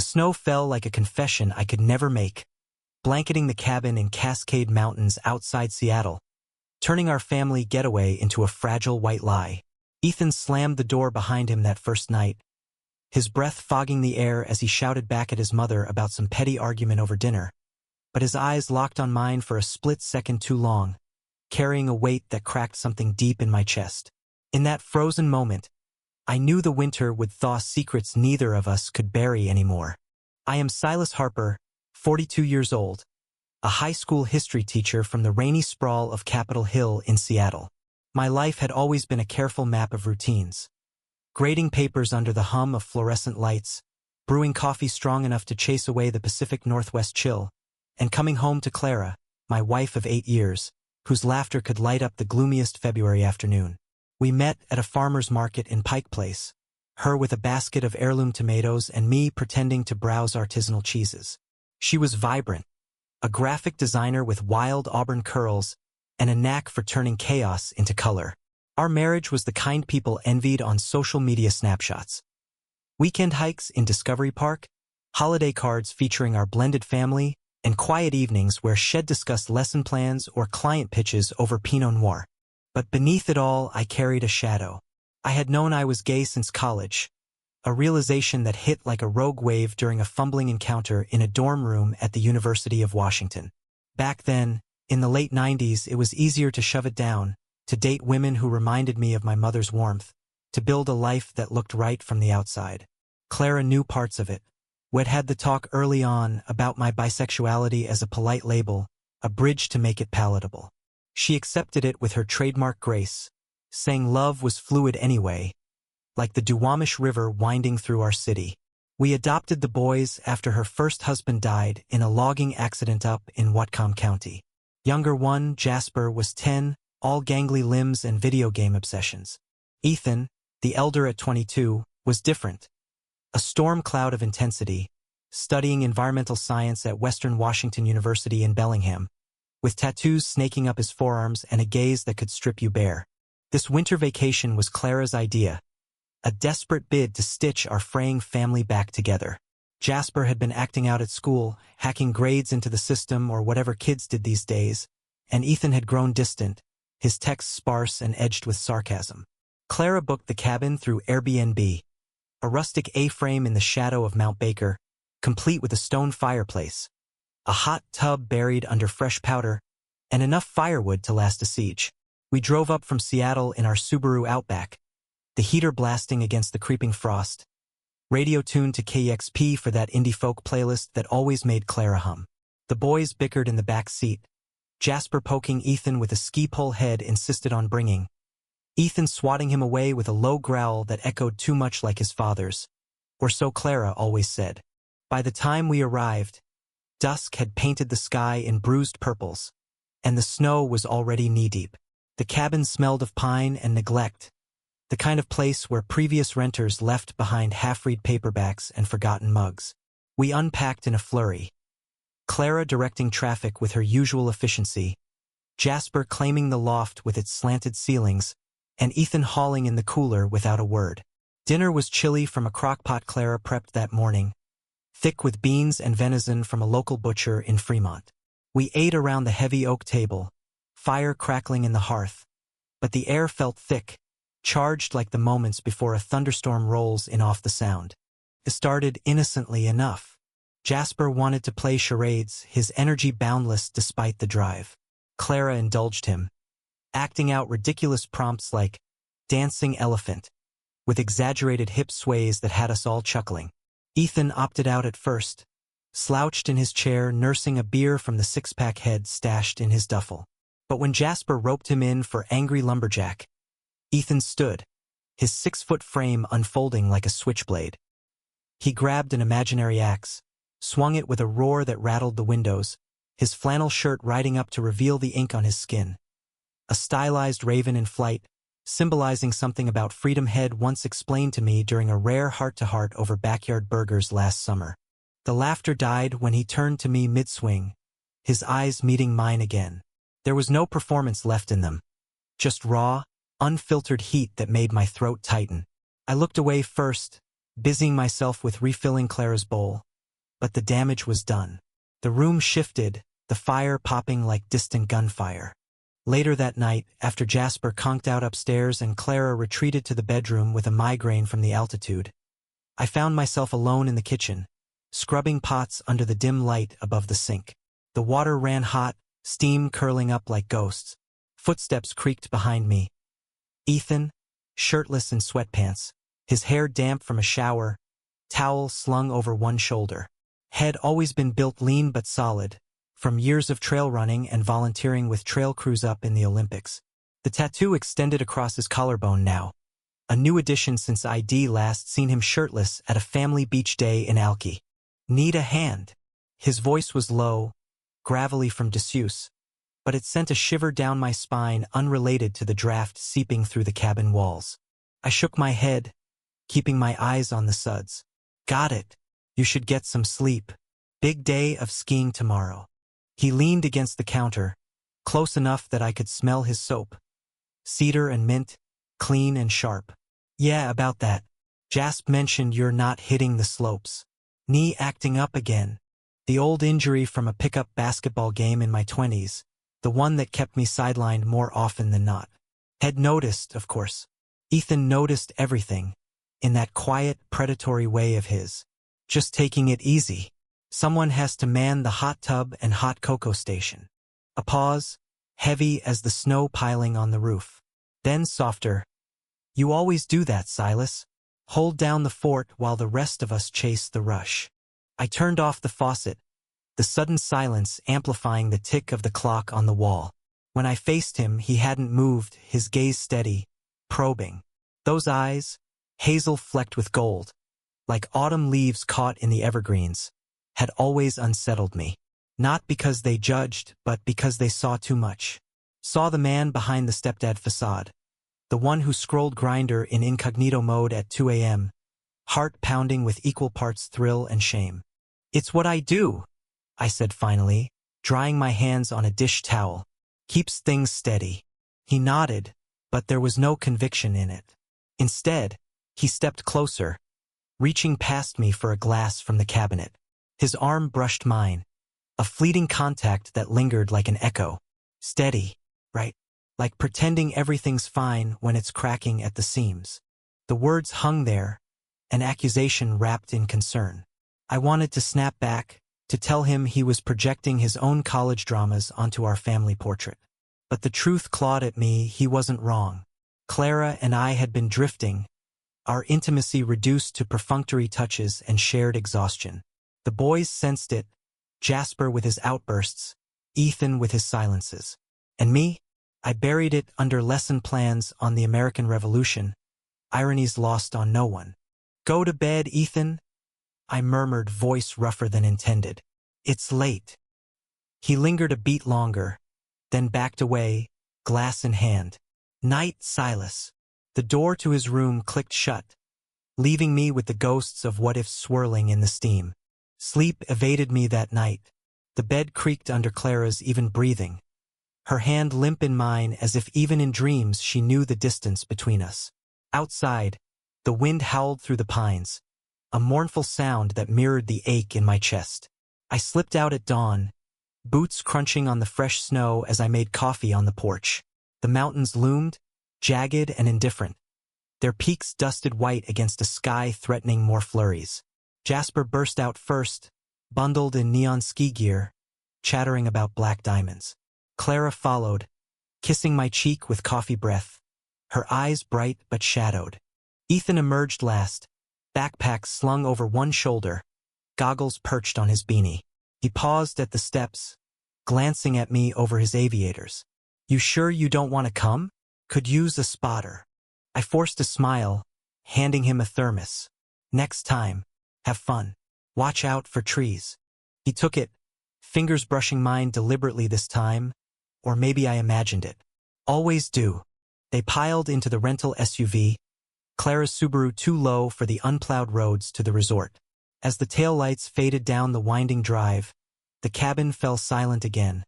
The snow fell like a confession I could never make, blanketing the cabin in Cascade Mountains outside Seattle, turning our family getaway into a fragile white lie. Ethan slammed the door behind him that first night, his breath fogging the air as he shouted back at his mother about some petty argument over dinner. But his eyes locked on mine for a split second too long, carrying a weight that cracked something deep in my chest. In that frozen moment, I knew the winter would thaw secrets neither of us could bury anymore. I am Silas Harper, 42 years old, a high school history teacher from the rainy sprawl of Capitol Hill in Seattle. My life had always been a careful map of routines. Grading papers under the hum of fluorescent lights, brewing coffee strong enough to chase away the Pacific Northwest chill, and coming home to Clara, my wife of 8 years, whose laughter could light up the gloomiest February afternoon. We met at a farmer's market in Pike Place, her with a basket of heirloom tomatoes and me pretending to browse artisanal cheeses. She was vibrant, a graphic designer with wild auburn curls and a knack for turning chaos into color. Our marriage was the kind people envied on social media snapshots. Weekend hikes in Discovery Park, holiday cards featuring our blended family, and quiet evenings where she'd discuss lesson plans or client pitches over Pinot Noir. But beneath it all, I carried a shadow. I had known I was gay since college, a realization that hit like a rogue wave during a fumbling encounter in a dorm room at the University of Washington. Back then, in the late 90s, it was easier to shove it down, to date women who reminded me of my mother's warmth, to build a life that looked right from the outside. Clara knew parts of it. We'd had the talk early on about my bisexuality as a polite label, a bridge to make it palatable. She accepted it with her trademark grace, saying love was fluid anyway, like the Duwamish River winding through our city. We adopted the boys after her first husband died in a logging accident up in Whatcom County. Younger one, Jasper, was 10, all gangly limbs and video game obsessions. Ethan, the elder at 22, was different. A storm cloud of intensity, studying environmental science at Western Washington University in Bellingham, with tattoos snaking up his forearms and a gaze that could strip you bare. This winter vacation was Clara's idea, a desperate bid to stitch our fraying family back together. Jasper had been acting out at school, hacking grades into the system or whatever kids did these days, and Ethan had grown distant, his texts sparse and edged with sarcasm. Clara booked the cabin through Airbnb, a rustic A-frame in the shadow of Mount Baker, complete with a stone fireplace, a hot tub buried under fresh powder, and enough firewood to last a siege. We drove up from Seattle in our Subaru Outback, the heater blasting against the creeping frost, radio tuned to KEXP for that indie folk playlist that always made Clara hum. The boys bickered in the back seat, Jasper poking Ethan with a ski pole head insisted on bringing, Ethan swatting him away with a low growl that echoed too much like his father's, or so Clara always said. By the time we arrived, dusk had painted the sky in bruised purples, and the snow was already knee-deep. The cabin smelled of pine and neglect, the kind of place where previous renters left behind half-read paperbacks and forgotten mugs. We unpacked in a flurry, Clara directing traffic with her usual efficiency, Jasper claiming the loft with its slanted ceilings, and Ethan hauling in the cooler without a word. Dinner was chili from a crock-pot Clara prepped that morning, thick with beans and venison from a local butcher in Fremont. We ate around the heavy oak table, fire crackling in the hearth, but the air felt thick, charged like the moments before a thunderstorm rolls in off the sound. It started innocently enough. Jasper wanted to play charades, his energy boundless despite the drive. Clara indulged him, acting out ridiculous prompts like dancing elephant, with exaggerated hip sways that had us all chuckling. Ethan opted out at first, slouched in his chair nursing a beer from the six-pack head stashed in his duffel. But when Jasper roped him in for Angry Lumberjack, Ethan stood, his 6-foot frame unfolding like a switchblade. He grabbed an imaginary axe, swung it with a roar that rattled the windows, his flannel shirt riding up to reveal the ink on his skin. A stylized raven in flight, symbolizing something about Freedom Head once explained to me during a rare heart-to-heart over backyard burgers last summer. The laughter died when he turned to me mid-swing, his eyes meeting mine again. There was no performance left in them, just raw, unfiltered heat that made my throat tighten. I looked away first, busying myself with refilling Clara's bowl, but the damage was done. The room shifted, the fire popping like distant gunfire. Later that night, after Jasper conked out upstairs and Clara retreated to the bedroom with a migraine from the altitude, I found myself alone in the kitchen, scrubbing pots under the dim light above the sink. The water ran hot, steam curling up like ghosts. Footsteps creaked behind me. Ethan, shirtless in sweatpants, his hair damp from a shower, towel slung over one shoulder. Had always been built lean but solid, from years of trail running and volunteering with trail crews up in the Olympics. The tattoo extended across his collarbone now, a new addition since I'd last seen him shirtless at a family beach day in Alki. Need a hand? His voice was low, gravelly from disuse, but it sent a shiver down my spine unrelated to the draft seeping through the cabin walls. I shook my head, keeping my eyes on the suds. Got it. You should get some sleep. Big day of skiing tomorrow. He leaned against the counter, close enough that I could smell his soap. Cedar and mint, clean and sharp. Yeah, about that. Jasp mentioned you're not hitting the slopes. Knee acting up again. The old injury from a pickup basketball game in my 20s, the one that kept me sidelined more often than not. Had noticed, of course. Ethan noticed everything, in that quiet, predatory way of his. Just taking it easy. Someone has to man the hot tub and hot cocoa station. A pause, heavy as the snow piling on the roof. Then softer. You always do that, Silas. Hold down the fort while the rest of us chase the rush. I turned off the faucet, the sudden silence amplifying the tick of the clock on the wall. When I faced him, he hadn't moved, his gaze steady, probing. Those eyes, hazel flecked with gold, like autumn leaves caught in the evergreens, had always unsettled me. Not because they judged, but because they saw too much. Saw the man behind the stepdad facade, the one who scrolled Grindr in incognito mode at 2 a.m., heart pounding with equal parts thrill and shame. It's what I do, I said finally, drying my hands on a dish towel. Keeps things steady. He nodded, but there was no conviction in it. Instead, he stepped closer, reaching past me for a glass from the cabinet. His arm brushed mine, a fleeting contact that lingered like an echo. Steady, right? Like pretending everything's fine when it's cracking at the seams. The words hung there, an accusation wrapped in concern. I wanted to snap back, to tell him he was projecting his own college dramas onto our family portrait. But the truth clawed at me, he wasn't wrong. Clara and I had been drifting, our intimacy reduced to perfunctory touches and shared exhaustion. The boys sensed it, Jasper with his outbursts, Ethan with his silences. And me? I buried it under lesson plans on the American Revolution, ironies lost on no one. Go to bed, Ethan, I murmured, voice rougher than intended. It's late. He lingered a beat longer, then backed away, glass in hand. Night, Silas. The door to his room clicked shut, leaving me with the ghosts of what-ifs swirling in the steam. Sleep evaded me that night. The bed creaked under Clara's even breathing, her hand limp in mine as if even in dreams she knew the distance between us. Outside, the wind howled through the pines, a mournful sound that mirrored the ache in my chest. I slipped out at dawn, boots crunching on the fresh snow as I made coffee on the porch. The mountains loomed, jagged and indifferent, their peaks dusted white against a sky threatening more flurries. Jasper burst out first, bundled in neon ski gear, chattering about black diamonds. Clara followed, kissing my cheek with coffee breath, her eyes bright but shadowed. Ethan emerged last, backpack slung over one shoulder, goggles perched on his beanie. He paused at the steps, glancing at me over his aviators. You sure you don't want to come? Could use a spotter. I forced a smile, handing him a thermos. Next time, have fun. Watch out for trees. He took it, fingers brushing mine deliberately this time, or maybe I imagined it. Always do. They piled into the rental SUV, Clara's Subaru too low for the unplowed roads to the resort. As the taillights faded down the winding drive, the cabin fell silent again,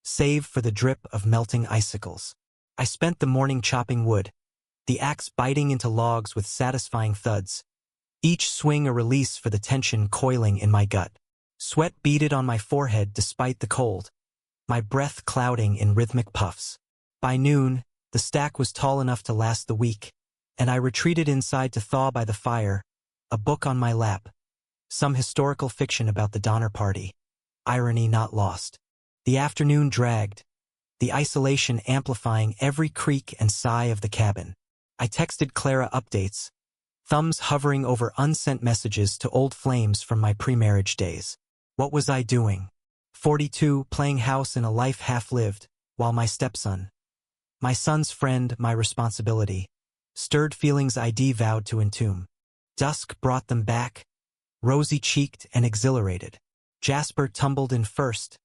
save for the drip of melting icicles. I spent the morning chopping wood, the axe biting into logs with satisfying thuds, each swing a release for the tension coiling in my gut. Sweat beaded on my forehead despite the cold, my breath clouding in rhythmic puffs. By noon, the stack was tall enough to last the week, and I retreated inside to thaw by the fire, a book on my lap. Some historical fiction about the Donner Party. Irony not lost. The afternoon dragged, the isolation amplifying every creak and sigh of the cabin. I texted Clara updates, thumbs hovering over unsent messages to old flames from my pre-marriage days. What was I doing? 42, playing house in a life half-lived, while my stepson, my son's friend, my responsibility, stirred feelings I vowed to entomb. Dusk brought them back, rosy-cheeked and exhilarated. Jasper tumbled in first,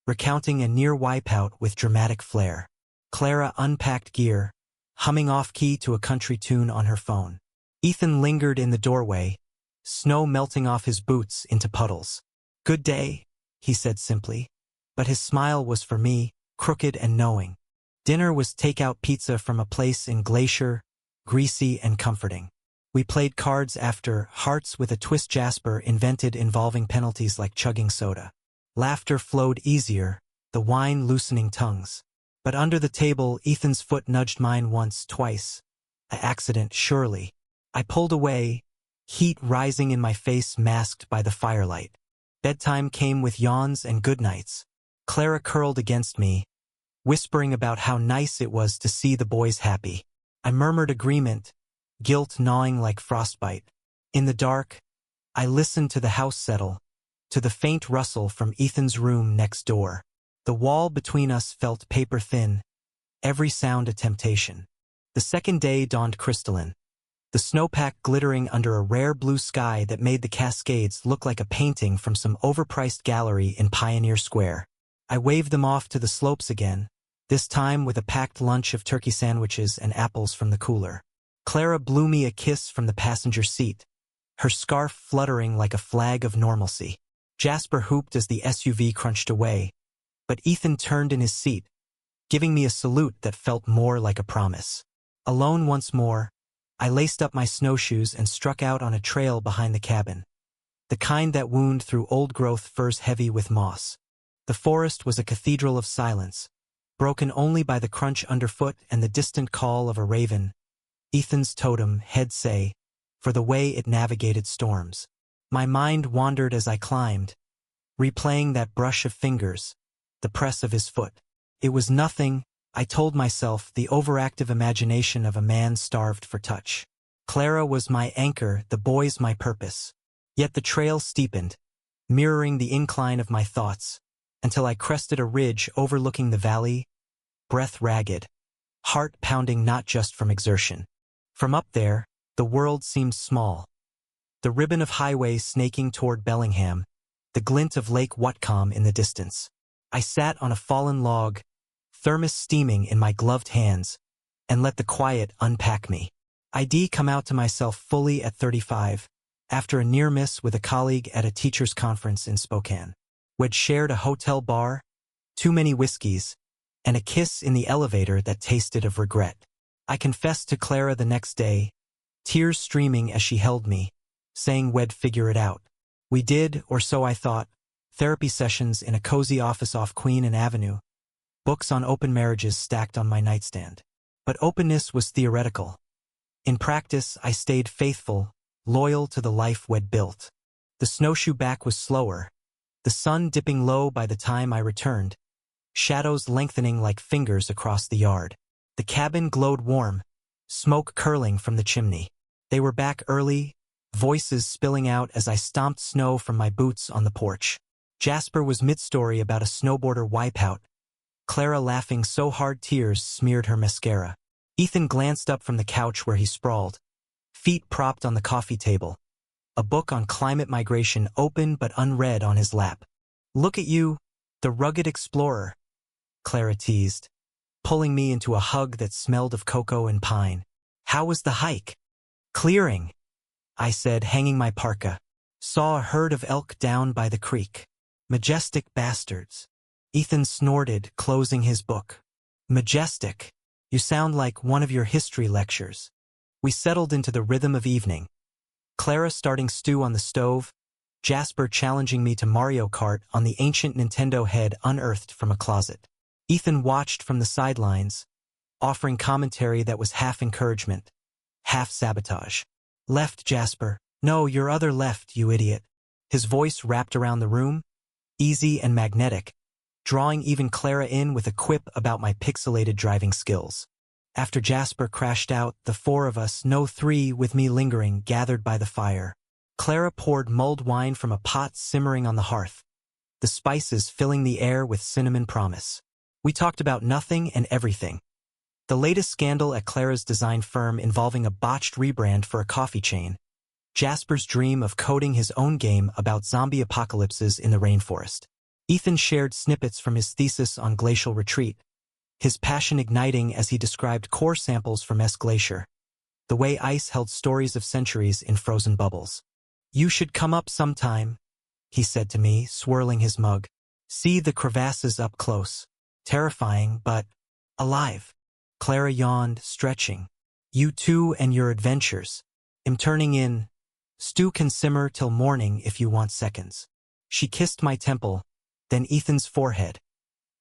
recounting a near wipeout with dramatic flair. Clara unpacked gear, humming off-key to a country tune on her phone. Ethan lingered in the doorway, snow melting off his boots into puddles. "Good day," he said simply, but his smile was for me, crooked and knowing. Dinner was takeout pizza from a place in Glacier, greasy and comforting. We played cards after, hearts with a twist Jasper invented involving penalties like chugging soda. Laughter flowed easier, the wine loosening tongues. But under the table, Ethan's foot nudged mine once, twice. An accident, surely. I pulled away, heat rising in my face masked by the firelight. Bedtime came with yawns and goodnights. Clara curled against me, whispering about how nice it was to see the boys happy. I murmured agreement, guilt gnawing like frostbite. In the dark, I listened to the house settle, to the faint rustle from Ethan's room next door. The wall between us felt paper-thin, every sound a temptation. The second day dawned crystalline, the snowpack glittering under a rare blue sky that made the Cascades look like a painting from some overpriced gallery in Pioneer Square. I waved them off to the slopes again, this time with a packed lunch of turkey sandwiches and apples from the cooler. Clara blew me a kiss from the passenger seat, her scarf fluttering like a flag of normalcy. Jasper hooped as the SUV crunched away, but Ethan turned in his seat, giving me a salute that felt more like a promise. Alone once more, I laced up my snowshoes and struck out on a trail behind the cabin, the kind that wound through old-growth firs heavy with moss. The forest was a cathedral of silence, broken only by the crunch underfoot and the distant call of a raven, Ethan's totem, head say, for the way it navigated storms. My mind wandered as I climbed, replaying that brush of fingers, the press of his foot. It was nothing, I told myself, the overactive imagination of a man starved for touch. Clara was my anchor, the boys my purpose. Yet the trail steepened, mirroring the incline of my thoughts, until I crested a ridge overlooking the valley, breath ragged, heart pounding not just from exertion. From up there, the world seemed small. The ribbon of highway snaking toward Bellingham, the glint of Lake Whatcom in the distance. I sat on a fallen log, thermos steaming in my gloved hands, and let the quiet unpack me. I'd come out to myself fully at 35, after a near miss with a colleague at a teachers' conference in Spokane. We'd shared a hotel bar, too many whiskeys, and a kiss in the elevator that tasted of regret. I confessed to Clara the next day, tears streaming as she held me, saying we'd figure it out. We did, or so I thought, therapy sessions in a cozy office off Queen and Avenue, books on open marriages stacked on my nightstand. But openness was theoretical. In practice, I stayed faithful, loyal to the life we'd built. The snowshoe back was slower, the sun dipping low by the time I returned, shadows lengthening like fingers across the yard. The cabin glowed warm, smoke curling from the chimney. They were back early, voices spilling out as I stomped snow from my boots on the porch. Jasper was mid-story about a snowboarder wipeout, Clara laughing so hard tears smeared her mascara. Ethan glanced up from the couch where he sprawled, feet propped on the coffee table, a book on climate migration open but unread on his lap. "Look at you, the rugged explorer," Clara teased, pulling me into a hug that smelled of cocoa and pine. "How was the hike?" "Clearing," I said, hanging my parka. "Saw a herd of elk down by the creek. Majestic bastards." Ethan snorted, closing his book. "Majestic. You sound like one of your history lectures." We settled into the rhythm of evening. Clara starting stew on the stove, Jasper challenging me to Mario Kart on the ancient Nintendo head unearthed from a closet. Ethan watched from the sidelines, offering commentary that was half encouragement, half sabotage. Left, Jasper. No, your other left, you idiot. His voice wrapped around the room, easy and magnetic, drawing even Clara in with a quip about my pixelated driving skills. After Jasper crashed out, the four of us, no three, with me lingering, gathered by the fire. Clara poured mulled wine from a pot simmering on the hearth, the spices filling the air with cinnamon promise. We talked about nothing and everything. The latest scandal at Clara's design firm involving a botched rebrand for a coffee chain. Jasper's dream of coding his own game about zombie apocalypses in the rainforest. Ethan shared snippets from his thesis on glacial retreat, his passion igniting as he described core samples from S Glacier, the way ice held stories of centuries in frozen bubbles. You should come up sometime, he said to me, swirling his mug. See the crevasses up close. Terrifying, but alive. Clara yawned, stretching. You too and your adventures. I'm turning in. Stew can simmer till morning if you want seconds. She kissed my temple, then Ethan's forehead,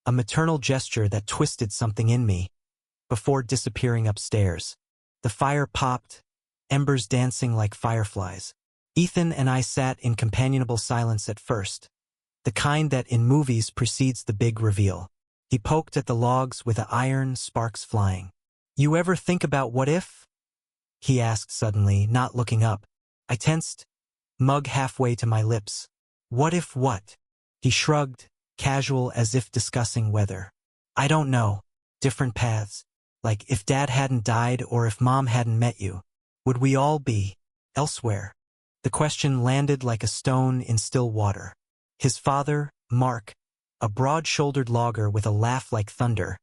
a maternal gesture that twisted something in me, before disappearing upstairs. The fire popped, embers dancing like fireflies. Ethan and I sat in companionable silence at first, the kind that in movies precedes the big reveal. He poked at the logs with an iron, sparks flying. You ever think about what if? He asked suddenly, not looking up. I tensed, mug halfway to my lips. What if what? He shrugged, casual as if discussing weather. I don't know. Different paths. Like if Dad hadn't died or if Mom hadn't met you. Would we all be elsewhere? The question landed like a stone in still water. His father, Mark, a broad-shouldered logger with a laugh like thunder,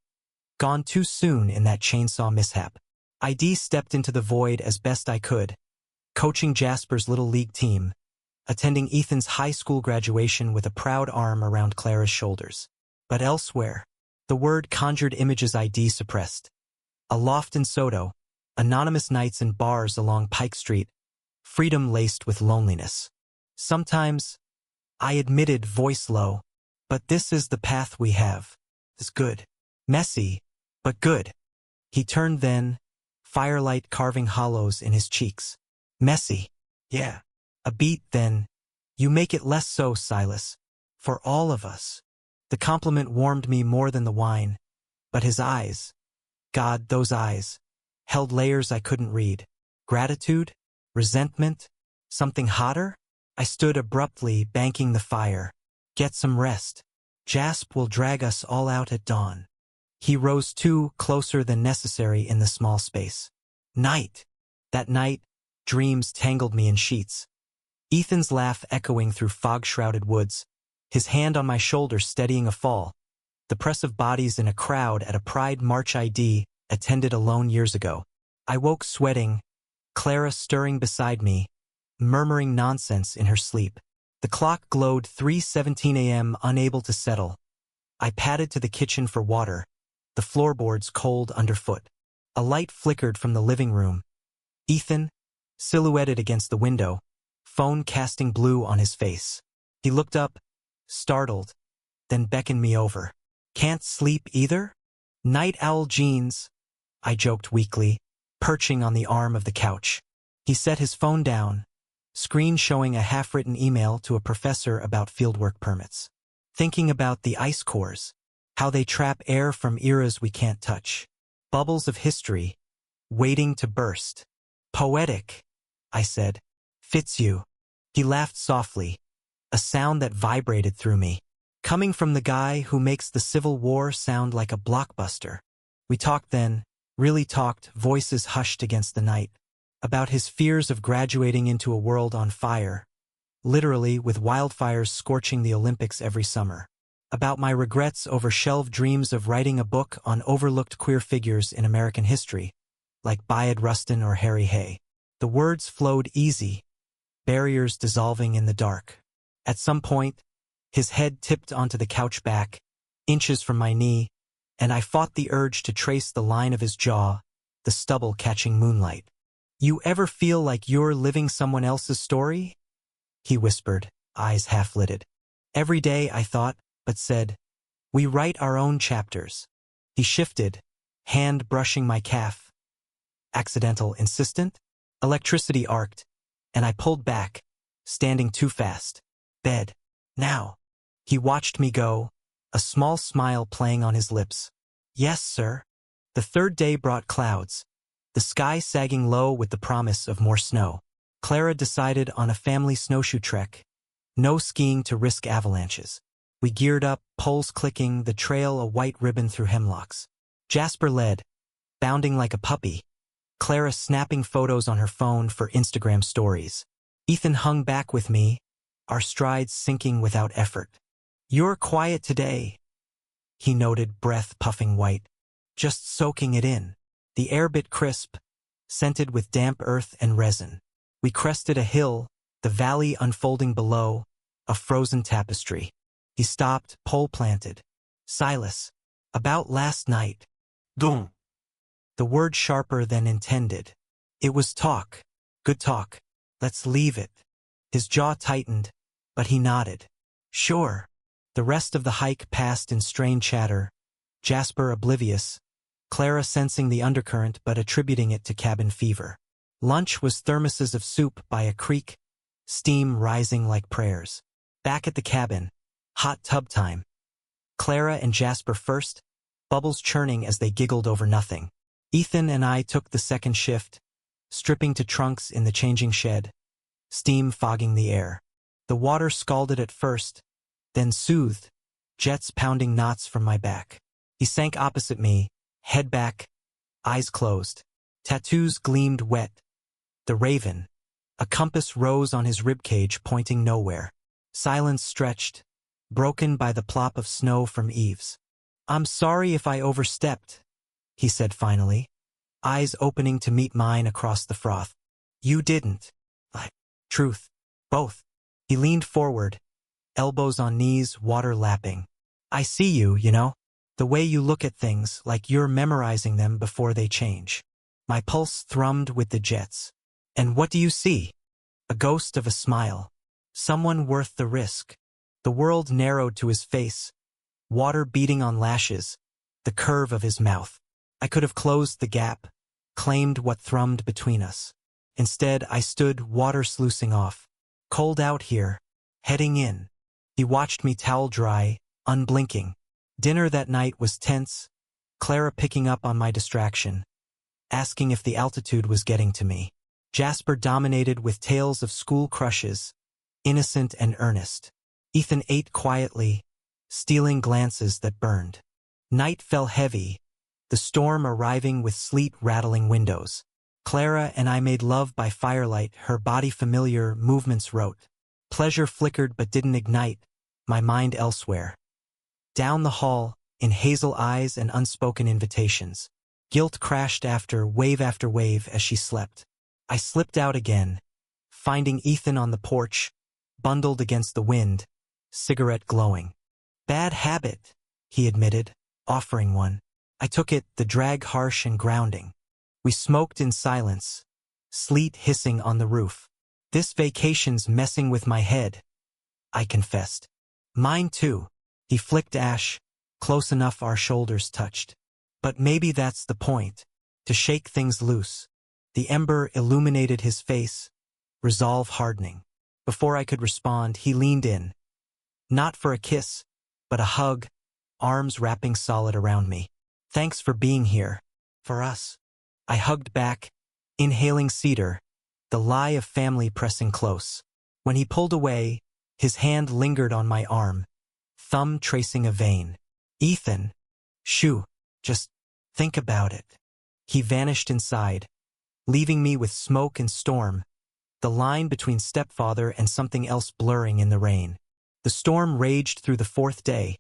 gone too soon in that chainsaw mishap. ID stepped into the void as best I could, coaching Jasper's little league team, attending Ethan's high school graduation with a proud arm around Clara's shoulders. But elsewhere, the word conjured images ID suppressed. A loft in Soto, anonymous nights in bars along Pike Street, freedom laced with loneliness. Sometimes, I admitted, voice low, but this is the path we have. It's good. Messy, but good. He turned then, firelight carving hollows in his cheeks. Messy. Yeah. A beat then. You make it less so, Silas. For all of us. The compliment warmed me more than the wine. But his eyes. God, those eyes. Held layers I couldn't read. Gratitude? Resentment? Something hotter? I stood abruptly, banking the fire. Get some rest. Jasp will drag us all out at dawn. He rose too, closer than necessary in the small space. Night. That night, dreams tangled me in sheets. Ethan's laugh echoing through fog-shrouded woods, his hand on my shoulder steadying a fall, the press of bodies in a crowd at a Pride March ID attended alone years ago. I woke sweating, Clara stirring beside me, murmuring nonsense in her sleep. The clock glowed 3:17 a.m., unable to settle. I padded to the kitchen for water, the floorboards cold underfoot. A light flickered from the living room. Ethan, silhouetted against the window, phone casting blue on his face. He looked up, startled, then beckoned me over. Can't sleep either? Night owl jeans, I joked weakly, perching on the arm of the couch. He set his phone down, screen showing a half-written email to a professor about fieldwork permits. Thinking about the ice cores, how they trap air from eras we can't touch. Bubbles of history, waiting to burst. Poetic, I said. Fits you. He laughed softly, a sound that vibrated through me. Coming from the guy who makes the Civil War sound like a blockbuster. We talked then, really talked, voices hushed against the night, about his fears of graduating into a world on fire, literally with wildfires scorching the Olympics every summer. About my regrets over shelved dreams of writing a book on overlooked queer figures in American history, like Bayard Rustin or Harry Hay. The words flowed easy, barriers dissolving in the dark. At some point, his head tipped onto the couch back, inches from my knee, and I fought the urge to trace the line of his jaw, the stubble catching moonlight. You ever feel like you're living someone else's story? He whispered. eyes half-lidded. Every day, I thought, but said, we write our own chapters. He shifted, hand brushing my calf. Accidental, insistent? Electricity arced, and I pulled back, standing too fast. Bed. Now. He watched me go, a small smile playing on his lips. Yes, sir. The third day brought clouds, the sky sagging low with the promise of more snow. Clara decided on a family snowshoe trek. No skiing to risk avalanches. We geared up, poles clicking, the trail a white ribbon through hemlocks. Jasper led, bounding like a puppy, Clara snapping photos on her phone for Instagram stories. Ethan hung back with me, our strides sinking without effort. You're quiet today, he noted, breath puffing white. Just soaking it in. The air bit crisp, scented with damp earth and resin. We crested a hill, the valley unfolding below, a frozen tapestry. He stopped, pole planted. Silas. About last night. Don't. The word sharper than intended. It was talk. Good talk. Let's leave it. His jaw tightened, but he nodded. Sure. The rest of the hike passed in strained chatter, Jasper oblivious, Clara sensing the undercurrent but attributing it to cabin fever. Lunch was thermoses of soup by a creek, steam rising like prayers. Back at the cabin, hot tub time. Clara and Jasper first, bubbles churning as they giggled over nothing. Ethan and I took the second shift, stripping to trunks in the changing shed, steam fogging the air. The water scalded at first, then soothed, jets pounding knots from my back. He sank opposite me, head back, eyes closed. Tattoos gleamed wet. The raven. A compass rose on his ribcage pointing nowhere. Silence stretched, broken by the plop of snow from eaves. I'm sorry if I overstepped, he said finally, eyes opening to meet mine across the froth. You didn't. Truth. Both. He leaned forward, elbows on knees, water lapping. I see you, you know? The way you look at things, like you're memorizing them before they change. My pulse thrummed with the jets. And what do you see? A ghost of a smile. Someone worth the risk. The world narrowed to his face, water beating on lashes, the curve of his mouth. I could have closed the gap, claimed what thrummed between us. Instead, I stood, water sluicing off. Cold out here, heading in. He watched me towel dry, unblinking. Dinner that night was tense, Clara picking up on my distraction, asking if the altitude was getting to me. Jasper dominated with tales of school crushes, innocent and earnest. Ethan ate quietly, stealing glances that burned. Night fell heavy, the storm arriving with sleet rattling windows. Clara and I made love by firelight, her body familiar, movements rote. Pleasure flickered but didn't ignite, my mind elsewhere. Down the hall, in hazel eyes and unspoken invitations. Guilt crashed after wave as she slept. I slipped out again, finding Ethan on the porch, bundled against the wind, cigarette glowing. Bad habit, he admitted, offering one. I took it, the drag harsh and grounding. We smoked in silence, sleet hissing on the roof. This vacation's messing with my head, I confessed. Mine too. He flicked ash, close enough our shoulders touched. But maybe that's the point, to shake things loose. The ember illuminated his face, resolve hardening. Before I could respond, he leaned in. Not for a kiss, but a hug, arms wrapping solid around me. Thanks for being here. For us. I hugged back, inhaling cedar, the lie of family pressing close. When he pulled away, his hand lingered on my arm, thumb tracing a vein. Ethan. Shoo. Just think about it. He vanished inside, leaving me with smoke and storm, the line between stepfather and something else blurring in the rain. The storm raged through the fourth day,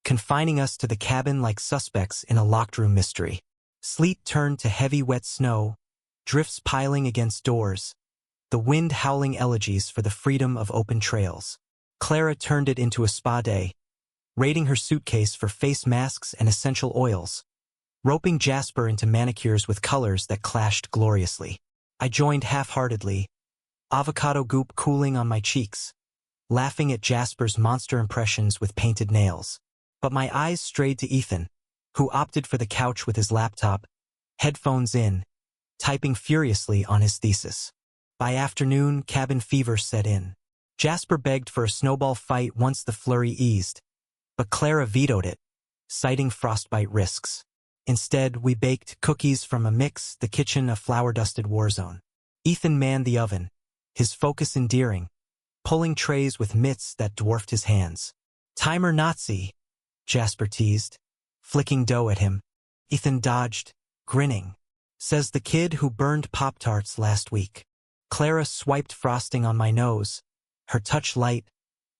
confining us to the cabin like suspects in a locked room mystery. Sleet turned to heavy wet snow, drifts piling against doors, the wind howling elegies for the freedom of open trails. Clara turned it into a spa day, raiding her suitcase for face masks and essential oils, roping Jasper into manicures with colors that clashed gloriously. I joined half-heartedly, avocado goop cooling on my cheeks, laughing at Jasper's monster impressions with painted nails. But my eyes strayed to Ethan, who opted for the couch with his laptop, headphones in, typing furiously on his thesis. By afternoon, cabin fever set in. Jasper begged for a snowball fight once the flurry eased, but Clara vetoed it, citing frostbite risks. Instead, we baked cookies from a mix, the kitchen a flour-dusted war zone. Ethan manned the oven, his focus endearing, pulling trays with mitts that dwarfed his hands. "Timer Nazi," Jasper teased, flicking dough at him. Ethan dodged, grinning. "Says the kid who burned Pop-Tarts last week." Clara swiped frosting on my nose, her touch light,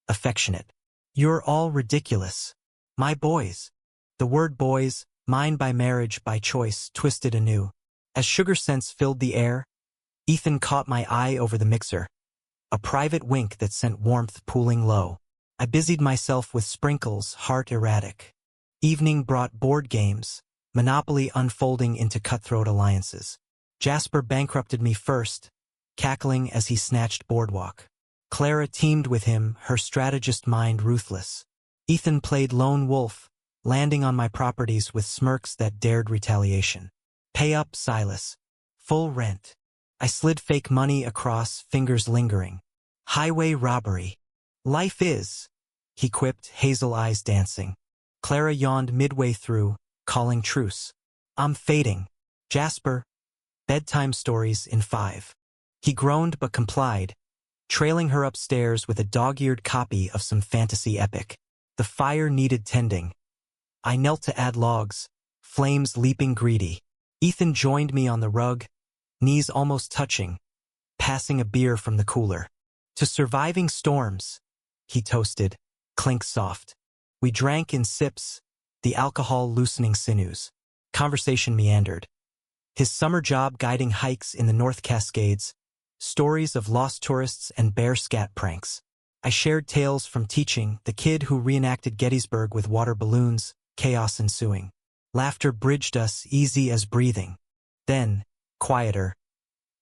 affectionate. "You're all ridiculous. My boys." The word boys, mine by marriage, by choice, twisted anew. As sugar scents filled the air, Ethan caught my eye over the mixer, a private wink that sent warmth pooling low. I busied myself with sprinkles, heart erratic. Evening brought board games, Monopoly unfolding into cutthroat alliances. Jasper bankrupted me first, cackling as he snatched Boardwalk. Clara teamed with him, her strategist mind ruthless. Ethan played lone wolf, landing on my properties with smirks that dared retaliation. "Pay up, Silas. Full rent." I slid fake money across, fingers lingering. "Highway robbery." "Life is," he quipped, hazel eyes dancing. Clara yawned midway through, calling truce. "I'm fading." "Jasper." "Bedtime stories in 5. He groaned but complied, trailing her upstairs with a dog-eared copy of some fantasy epic. The fire needed tending. I knelt to add logs, flames leaping greedy. Ethan joined me on the rug, knees almost touching, passing a beer from the cooler. "To surviving storms," he toasted, clink soft. We drank in sips, the alcohol loosening sinews. Conversation meandered. His summer job guiding hikes in the North Cascades, stories of lost tourists and bear scat pranks. I shared tales from teaching, the kid who reenacted Gettysburg with water balloons, chaos ensuing. Laughter bridged us, easy as breathing. Then, quieter.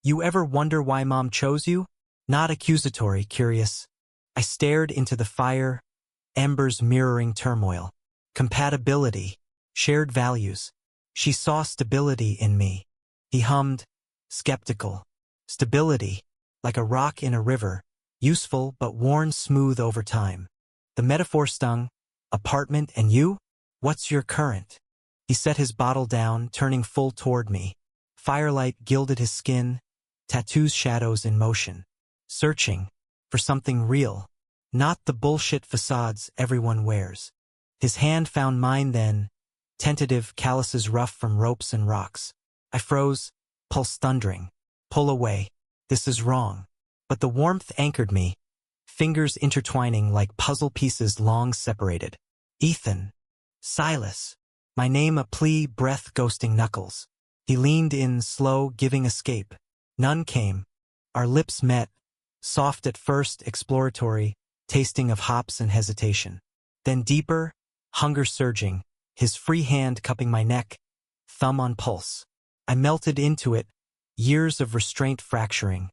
"You ever wonder why Mom chose you?" Not accusatory, curious. I stared into the fire, embers mirroring turmoil. Compatibility, shared values. She saw stability in me. He hummed, skeptical. Stability, like a rock in a river, useful but worn smooth over time. The metaphor stung. "Apartment and you? What's your current?" He set his bottle down, turning full toward me. Firelight gilded his skin, tattoos shadows in motion. Searching for something real, not the bullshit facades everyone wears. His hand found mine then, tentative, calluses rough from ropes and rocks. I froze, pulse thundering. "Pull away. This is wrong." But the warmth anchored me, fingers intertwining like puzzle pieces long separated. "Ethan." "Silas." My name a plea, breath ghosting knuckles. He leaned in, slow, giving escape. None came. Our lips met, soft at first, exploratory, tasting of hops and hesitation. Then deeper, hunger surging, his free hand cupping my neck, thumb on pulse. I melted into it, years of restraint fracturing.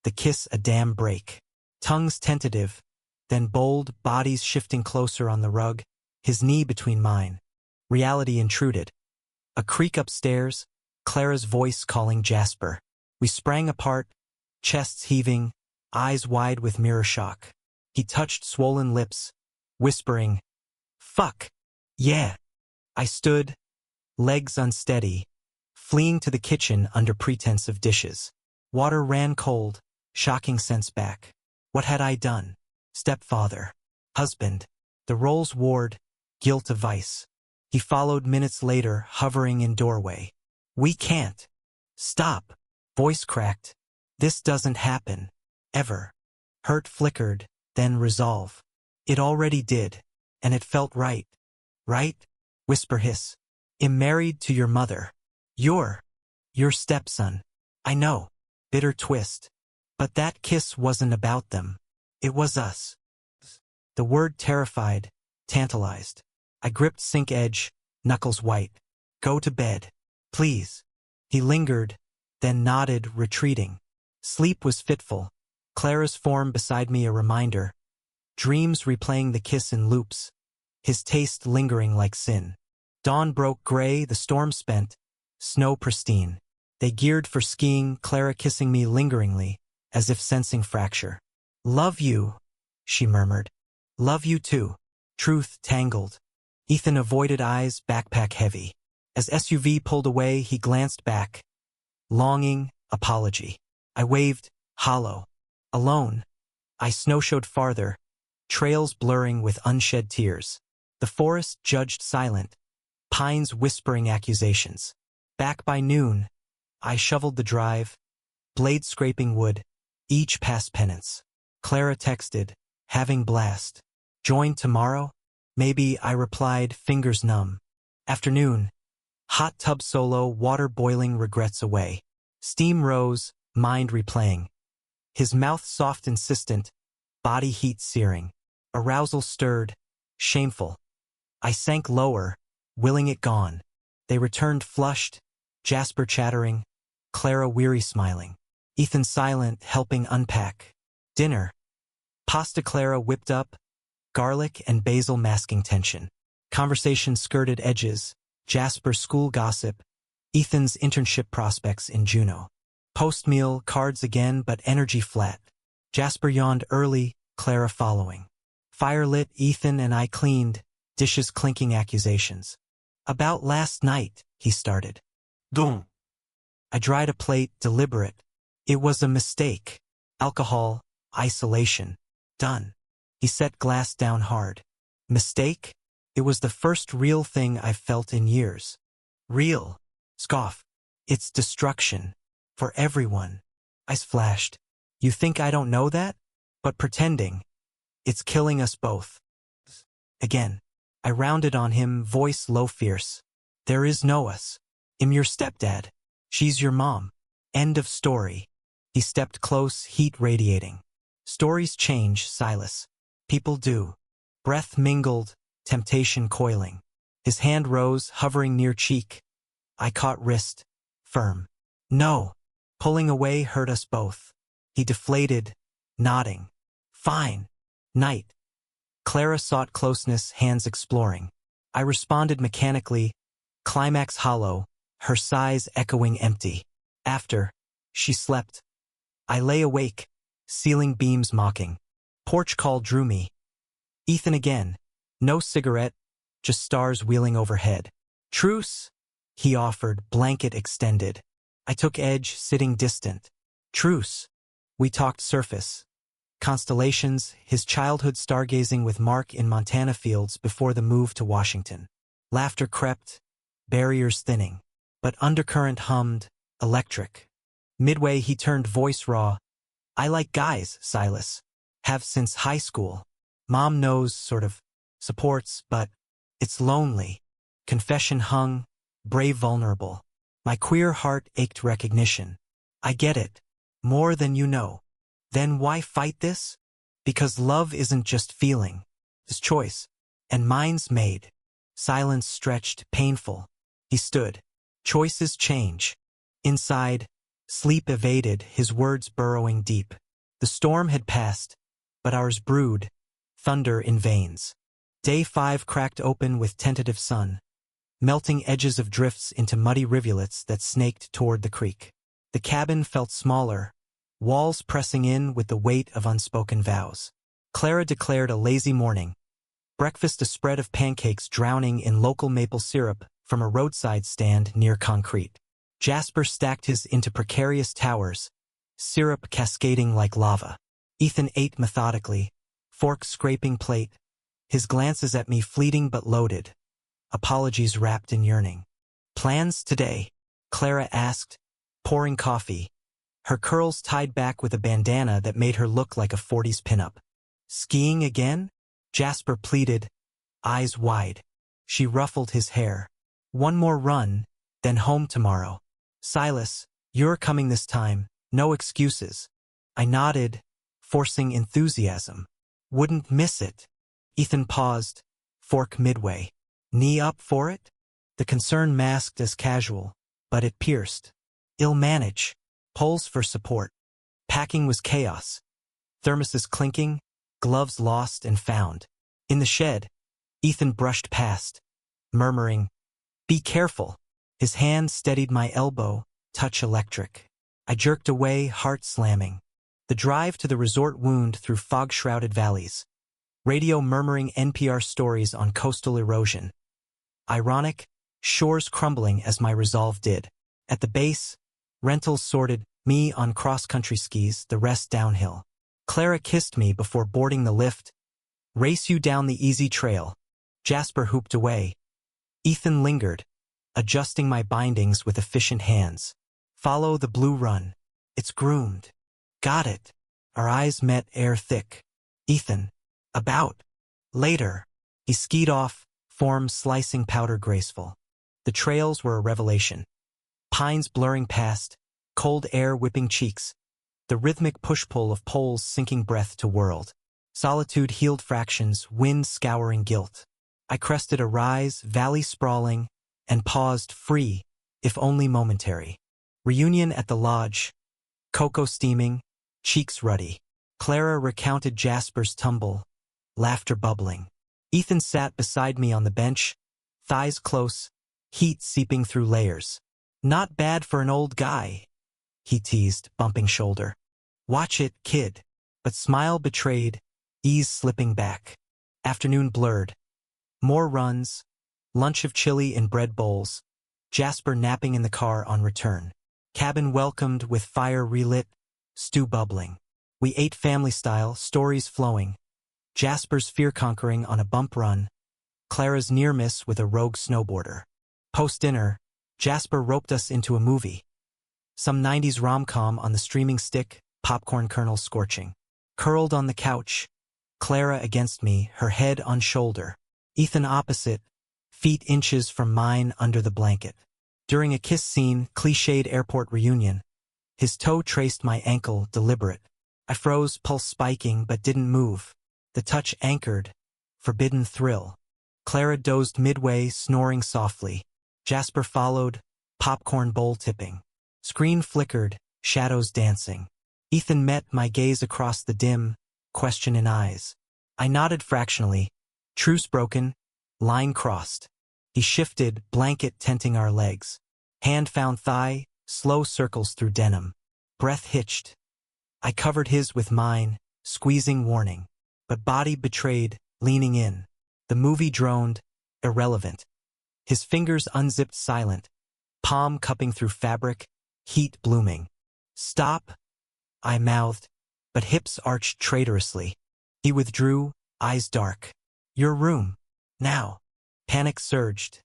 The kiss a dam break. Tongues tentative, then bold, bodies shifting closer on the rug, his knee between mine. Reality intruded. A creak upstairs, Clara's voice calling Jasper. We sprang apart, chests heaving, eyes wide with mirror shock. He touched swollen lips, whispering, "Fuck, yeah." I stood, legs unsteady, fleeing to the kitchen under pretense of dishes. Water ran cold, shocking sense back. What had I done? Stepfather, husband, the roles warred, guilt a vice. He followed minutes later, hovering in doorway. "We can't. Stop." Voice cracked. "This doesn't happen. Ever." Hurt flickered, then resolve. It already did, and it felt right. "Right?" Whisper hiss. "I'm married to your mother. You're your stepson." I know. Bitter twist. But that kiss wasn't about them. It was us. The word terrified, tantalized. I gripped sink edge, knuckles white. "Go to bed. Please." He lingered, then nodded, retreating. Sleep was fitful. Clara's form beside me a reminder. dreams replaying the kiss in loops, his taste lingering like sin. Dawn broke gray, the storm spent, snow pristine. They geared for skiing, Clara kissing me lingeringly, as if sensing fracture. "Love you," she murmured. "Love you too." Truth tangled. Ethan avoided eyes, backpack heavy. As SUV pulled away, he glanced back. Longing, apology. I waved, hollow. Alone. I snowshoed farther, trails blurring with unshed tears. The forest judged silent, pines whispering accusations. Back by noon, I shoveled the drive, blade scraping wood, each past penance. Clara texted, having blast. Join tomorrow? Maybe, I replied, fingers numb. Afternoon. Hot tub solo, water boiling, regrets away. Steam rose, mind replaying. His mouth soft insistent, body heat searing. Arousal stirred, shameful. I sank lower, willing it gone. They returned flushed, Jasper chattering, Clara weary smiling. Ethan silent, helping unpack. Dinner. Pasta Clara whipped up, garlic and basil masking tension. Conversation skirted edges, Jasper school gossip, Ethan's internship prospects in Juneau. Post-meal, cards again, but energy flat. Jasper yawned early, Clara following. Fire lit, Ethan and I cleaned, dishes clinking accusations. About last night, he started. Don't. I dried a plate, deliberate. It was a mistake. Alcohol, isolation. Done. He set glass down hard. Mistake? It was the first real thing I've felt in years. Real. Scoff. It's destruction. For everyone. Eyes flashed. You think I don't know that? But pretending. It's killing us both. Again. I rounded on him, voice low fierce. There is no us. I'm your stepdad. She's your mom. End of story. He stepped close, heat radiating. Stories change, Silas. People do. Breath mingled, temptation coiling. His hand rose, hovering near cheek. I caught wrist. Firm. No. Pulling away hurt us both. He deflated, nodding. Fine. Night. Clara sought closeness, hands exploring. I responded mechanically, climax hollow, her sighs echoing empty. After, she slept. I lay awake, ceiling beams mocking. Porch call drew me. Ethan again. No cigarette, just stars wheeling overhead. Truce, he offered, blanket extended. I took edge, sitting distant. Truce. We talked surface. Constellations, his childhood stargazing with Mark in Montana fields before the move to Washington. Laughter crept, barriers thinning. But undercurrent hummed, electric. Midway he turned voice raw. I like guys, Silas. Have since high school. Mom knows, sort of, supports, but it's lonely. Confession hung, brave vulnerable. My queer heart ached recognition. I get it. More than you know. Then why fight this? Because love isn't just feeling. It's choice. And mine's made. Silence stretched, painful. He stood. Choices change. Inside, sleep evaded, his words burrowing deep. The storm had passed, but ours brewed, thunder in veins. Day 5 cracked open with tentative sun, melting edges of drifts into muddy rivulets that snaked toward the creek. The cabin felt smaller, walls pressing in with the weight of unspoken vows. Clara declared a lazy morning. Breakfast a spread of pancakes drowning in local maple syrup from a roadside stand near concrete. Jasper stacked his into precarious towers, syrup cascading like lava. Ethan ate methodically, fork scraping plate, his glances at me fleeting but loaded, apologies wrapped in yearning. Plans today? Clara asked, pouring coffee, her curls tied back with a bandana that made her look like a 40s pinup. Skiing again? Jasper pleaded, eyes wide. She ruffled his hair. One more run, then home tomorrow. Silas, you're coming this time, no excuses. I nodded, forcing enthusiasm. Wouldn't miss it. Ethan paused, fork midway. Knee up for it? The concern masked as casual, but it pierced. Ill manage. Poles for support. Packing was chaos. Thermoses clinking, gloves lost and found. In the shed, Ethan brushed past, murmuring, "Be careful." His hand steadied my elbow, touch electric. I jerked away, heart slamming. The drive to the resort wound through fog-shrouded valleys. Radio murmuring NPR stories on coastal erosion. Ironic, shores crumbling as my resolve did. At the base, rentals sorted, me on cross-country skis, the rest downhill. Clara kissed me before boarding the lift. "Race you down the easy trail." Jasper hooped away. Ethan lingered, adjusting my bindings with efficient hands. "Follow the blue run. It's groomed." "Got it." Our eyes met, air thick. "Ethan, about." "Later." He skied off, form slicing powder graceful. The trails were a revelation. Pines blurring past, cold air whipping cheeks, the rhythmic push-pull of poles sinking breath to world. Solitude healed fractions, wind scouring guilt. I crested a rise, valley sprawling, and paused, free, if only momentary. Reunion at the lodge, cocoa steaming, cheeks ruddy. Clara recounted Jasper's tumble, laughter bubbling. Ethan sat beside me on the bench, thighs close, heat seeping through layers. "Not bad for an old guy," he teased, bumping shoulder. "Watch it, kid." But smile betrayed, ease slipping back. Afternoon blurred. More runs, lunch of chili in bread bowls, Jasper napping in the car on return. Cabin welcomed with fire relit, stew bubbling. We ate family style, stories flowing. Jasper's fear-conquering on a bump run, Clara's near-miss with a rogue snowboarder. Post-dinner, Jasper roped us into a movie. Some 90s rom-com on the streaming stick, popcorn kernels scorching. Curled on the couch, Clara against me, her head on shoulder. Ethan opposite, feet inches from mine under the blanket. During a kiss scene, cliched airport reunion, his toe traced my ankle, deliberate. I froze, pulse spiking, but didn't move. The touch anchored, forbidden thrill. Clara dozed midway, snoring softly. Jasper followed, popcorn bowl tipping. Screen flickered, shadows dancing. Ethan met my gaze across the dim, question in eyes. I nodded fractionally. Truce broken, line crossed. He shifted, blanket tenting our legs. Hand found thigh, slow circles through denim. Breath hitched. I covered his with mine, squeezing warning. But body betrayed, leaning in. The movie droned, irrelevant. His fingers unzipped silent, palm cupping through fabric, heat blooming. "Stop," I mouthed, but hips arched traitorously. He withdrew, eyes dark. "Your room. Now." Panic surged.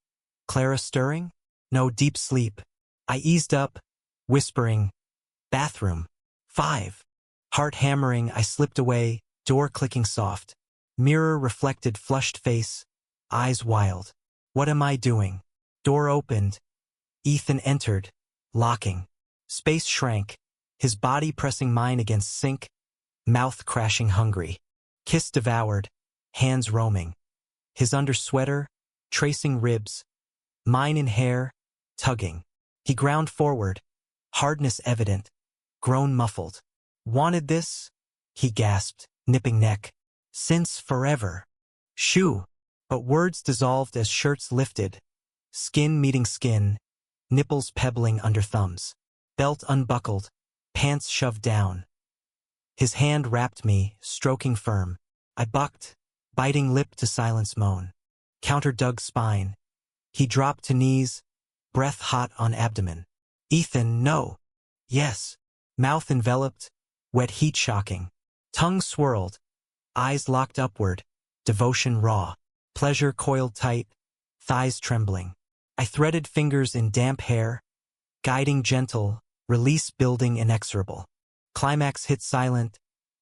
Clara stirring? No, deep sleep. I eased up, whispering, "Bathroom. 5. Heart hammering, I slipped away, door clicking soft. Mirror reflected flushed face, eyes wild. What am I doing? Door opened. Ethan entered, locking. Space shrank, his body pressing mine against sink, mouth crashing hungry. Kiss devoured, hands roaming. His under sweater, tracing ribs, mine in hair, tugging. He ground forward, hardness evident, groan muffled. "Wanted this?" he gasped, nipping neck. "Since forever." "Shoo." But words dissolved as shirts lifted, skin meeting skin, nipples pebbling under thumbs. Belt unbuckled, pants shoved down. His hand wrapped me, stroking firm. I bucked, biting lip to silence moan. Counter dug spine. He dropped to knees, breath hot on abdomen. "Ethan, no." "Yes." Mouth enveloped, wet heat shocking. Tongue swirled, eyes locked upward, devotion raw. Pleasure coiled tight, thighs trembling. I threaded fingers in damp hair, guiding gentle, release building inexorable. Climax hit silent,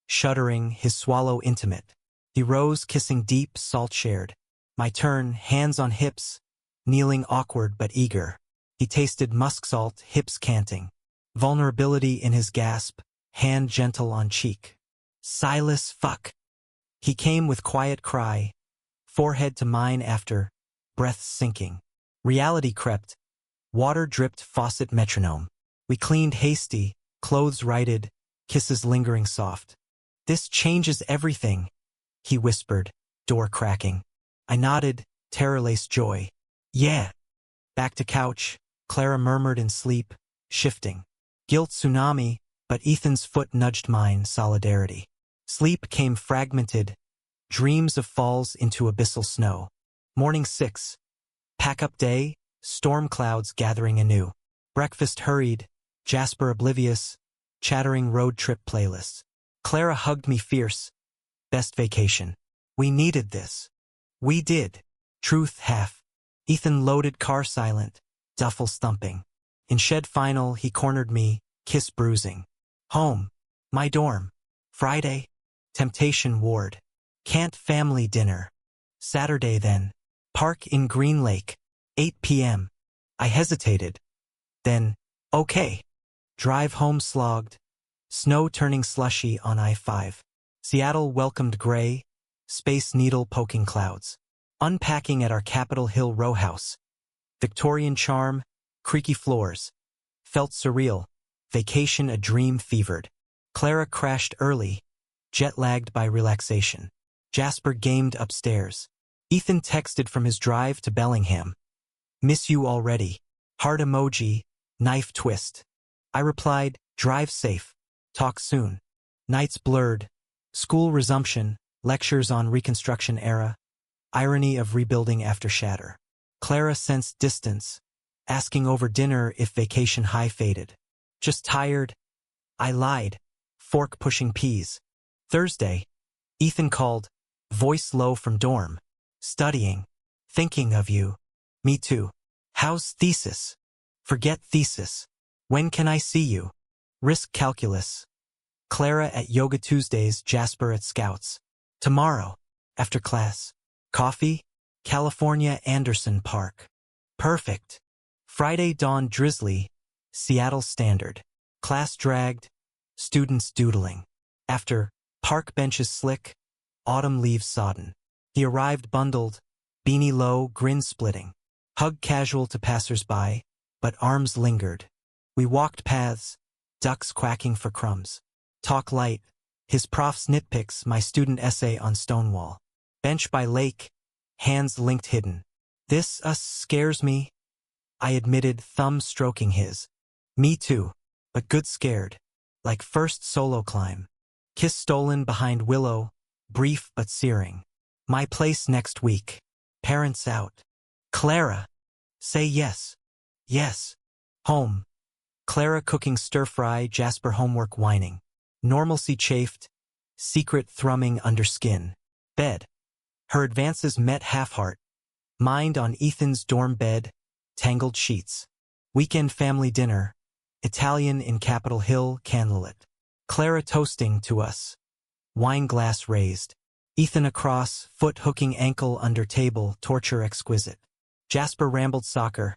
shuddering, his swallow intimate. He rose, kissing deep, salt shared. My turn, hands on hips, kneeling awkward but eager. He tasted musk salt, hips canting. Vulnerability in his gasp, hand gentle on cheek. "Silas, fuck." He came with quiet cry, forehead to mine after, breath sinking. Reality crept, water dripped faucet metronome. We cleaned hasty, clothes righted, kisses lingering soft. "This changes everything," he whispered, door cracking. I nodded, terror-laced joy. Yeah. Back to couch, Clara murmured in sleep, shifting. Guilt tsunami, but Ethan's foot nudged mine, solidarity. Sleep came fragmented, dreams of falls into abyssal snow. Morning 6. Pack-up day, storm clouds gathering anew. Breakfast hurried, Jasper oblivious, chattering road trip playlists. Clara hugged me fierce. Best vacation. We needed this. We did. Truth half. Ethan loaded car silent, duffel thumping. In shed final, he cornered me, kiss bruising. Home. My dorm. Friday. Temptation ward. Can't family dinner. Saturday then. Park in Green Lake. 8 p.m. I hesitated. Then, okay. Drive home slogged. Snow turning slushy on I-5. Seattle welcomed gray, Space Needle poking clouds. Unpacking at our Capitol Hill row house. Victorian charm, creaky floors. Felt surreal. Vacation a dream fevered. Clara crashed early, jet-lagged by relaxation. Jasper gamed upstairs. Ethan texted from his drive to Bellingham. Miss you already. Heart emoji, knife twist. I replied, drive safe. Talk soon. Nights blurred. School resumption, lectures on Reconstruction era. Irony of rebuilding after shatter. Clara sensed distance, asking over dinner if vacation high faded. Just tired. I lied. Fork pushing peas. Thursday. Ethan called, voice low from dorm. Studying. Thinking of you. Me too. How's thesis? Forget thesis. When can I see you? Risk calculus. Clara at Yoga Tuesdays, Jasper at Scouts. Tomorrow. After class. Coffee? California Anderson Park. Perfect. Friday dawn drizzly. Seattle Standard. Class dragged. Students doodling. After, park benches slick. Autumn leaves sodden. He arrived bundled. Beanie low, grin splitting. Hug casual to passers-by, but arms lingered. We walked paths. Ducks quacking for crumbs. Talk light. His prof's nitpicks, my student essay on Stonewall. Bench by lake. Hands linked hidden. This scares me. I admitted, thumb stroking his. Me too, but good scared. Like first solo climb. Kiss stolen behind willow, brief but searing. My place next week. Parents out. Clara. Say yes. Yes. Home. Clara cooking stir-fry, Jasper homework whining. Normalcy chafed. Secret thrumming under skin. Bed. Her advances met half-heart. Mind on Ethan's dorm bed. Tangled sheets. Weekend family dinner. Italian in Capitol Hill, candlelit. Clara toasting to us. Wine glass raised. Ethan across, foot hooking ankle under table, torture exquisite. Jasper rambled soccer.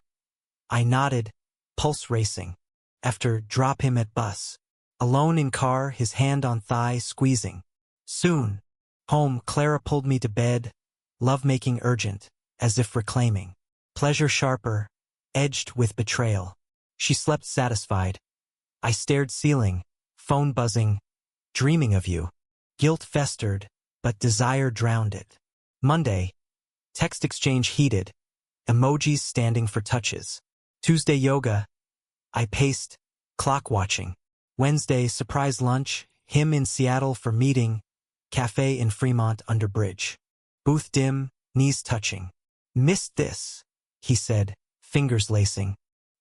I nodded, pulse racing. After, drop him at bus. Alone in car, his hand on thigh, squeezing. Soon. Home, Clara pulled me to bed. Love-making urgent, as if reclaiming. Pleasure sharper, edged with betrayal. She slept satisfied. I stared ceiling, phone buzzing, dreaming of you. Guilt festered, but desire drowned it. Monday. Text exchange heated. Emojis standing for touches. Tuesday yoga. I paced, clock watching. Wednesday surprise lunch, him in Seattle for meeting, cafe in Fremont under bridge. Booth dim, knees touching. Missed this, he said, fingers lacing.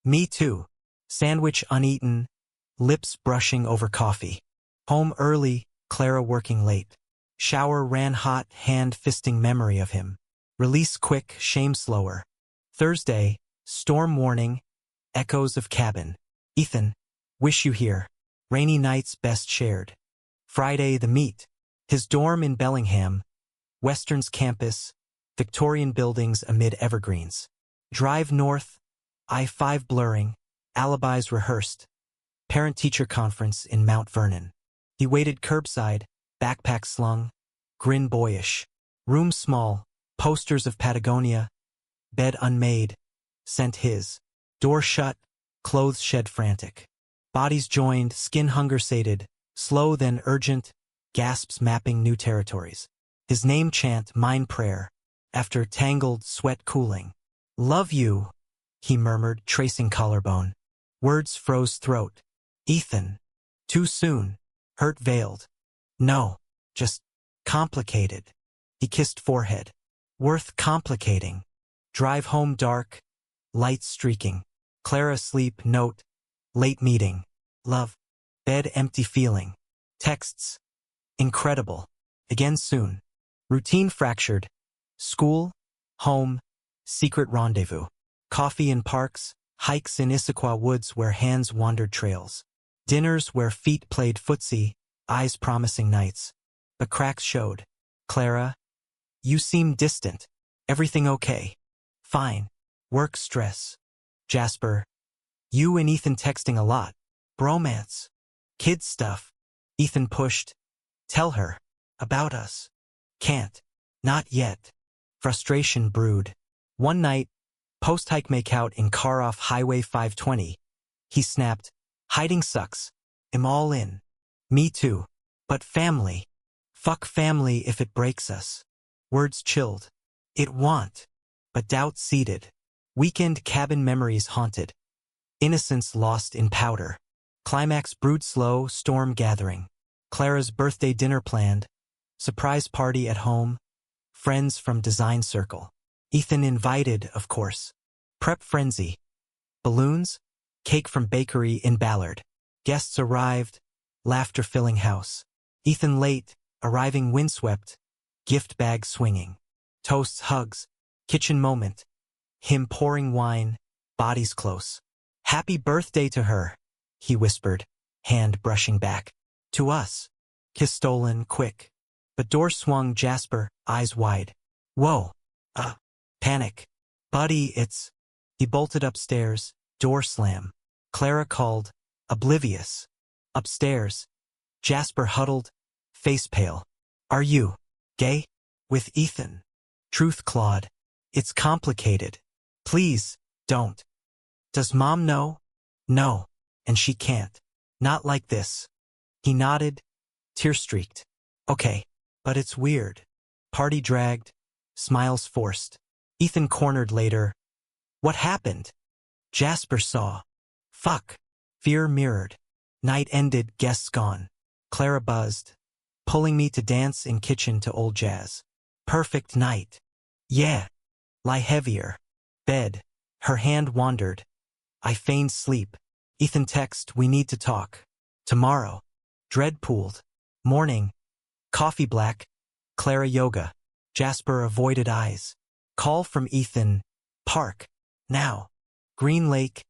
Me too. Sandwich uneaten, lips brushing over coffee. Home early, Clara working late. Shower ran hot, hand fisting memory of him. Release quick, shame slower. Thursday, storm warning, echoes of cabin. Ethan, wish you here. Rainy nights best shared. Friday, the meet. His dorm in Bellingham. Western's campus. Victorian buildings amid evergreens. Drive north. I-5 blurring. Alibis rehearsed. Parent-teacher conference in Mount Vernon. He waited curbside, backpack slung. Grin boyish. Room small. Posters of Patagonia. Bed unmade. Scent his. Door shut. Clothes shed frantic. Bodies joined, skin hunger sated. Slow then urgent. Gasps mapping new territories. His name chant, mind prayer, after tangled sweat cooling. Love you, he murmured, tracing collarbone. Words froze throat. Ethan. Too soon. Hurt veiled. No. Just complicated. He kissed forehead. Worth complicating. Drive home dark. Lights streaking. Clara sleep note. Late meeting. Love. Bed empty feeling. Texts. Incredible. Again soon. Routine fractured. School. Home. Secret rendezvous. Coffee in parks. Hikes in Issaquah woods where hands wandered trails. Dinners where feet played footsie. Eyes promising nights. But cracks showed. Clara. You seem distant. Everything okay? Fine. Work stress. Jasper. You and Ethan texting a lot. Bromance. Kid stuff. Ethan pushed. Tell her. About us. Can't. Not yet. Frustration brewed. One night, post-hike makeout in car off Highway 520. He snapped. Hiding sucks. I'm all in. Me too. But family. Fuck family if it breaks us. Words chilled. It won't. But doubt seeded. Weekend cabin memories haunted. Innocence lost in powder. Climax brewed slow, storm gathering. Clara's birthday dinner planned. Surprise party at home. Friends from design circle. Ethan invited, of course. Prep frenzy. Balloons. Cake from bakery in Ballard. Guests arrived. Laughter filling house. Ethan late, arriving windswept. Gift bag swinging. Toasts, hugs. Kitchen moment. Him pouring wine. Bodies close. Happy birthday to her, he whispered, hand brushing back. To us. Kiss stolen, quick. But door swung. Jasper, eyes wide. Whoa. Panic. Buddy, it's... He bolted upstairs. Door slam. Clara called. Oblivious. Upstairs. Jasper huddled. Face pale. Are you gay? With Ethan. Truth clawed. It's complicated. Please, don't. Does Mom know? No. And she can't. Not like this. He nodded. Tear-streaked. Okay. But it's weird. Party dragged. Smiles forced. Ethan cornered later. What happened? Jasper saw. Fuck. Fear mirrored. Night ended, guests gone. Clara buzzed. Pulling me to dance in kitchen to old jazz. Perfect night. Yeah. Lie heavier. Bed. Her hand wandered. I feigned sleep. Ethan text, we need to talk. Tomorrow. Dread pooled. Morning. Coffee black. Clara yoga. Jasper avoided eyes. Call from Ethan. Park. Now. Green Lake.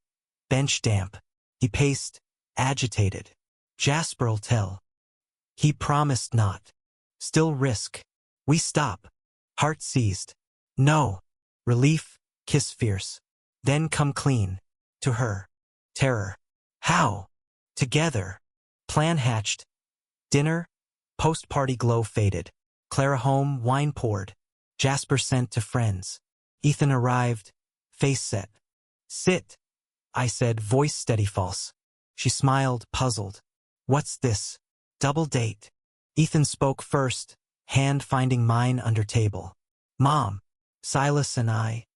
Bench damp. He paced. Agitated. Jasper'll tell. He promised not. Still risk. We stop. Heart seized. No. Relief. Kiss fierce. Then come clean. To her. Terror. How? Together. Plan hatched. Dinner. Post-party glow faded. Clara home, wine poured. Jasper sent to friends. Ethan arrived. Face set. Sit. I said, voice steady false. She smiled, puzzled. What's this? Double date. Ethan spoke first, hand finding mine under table. Mom. Silas and I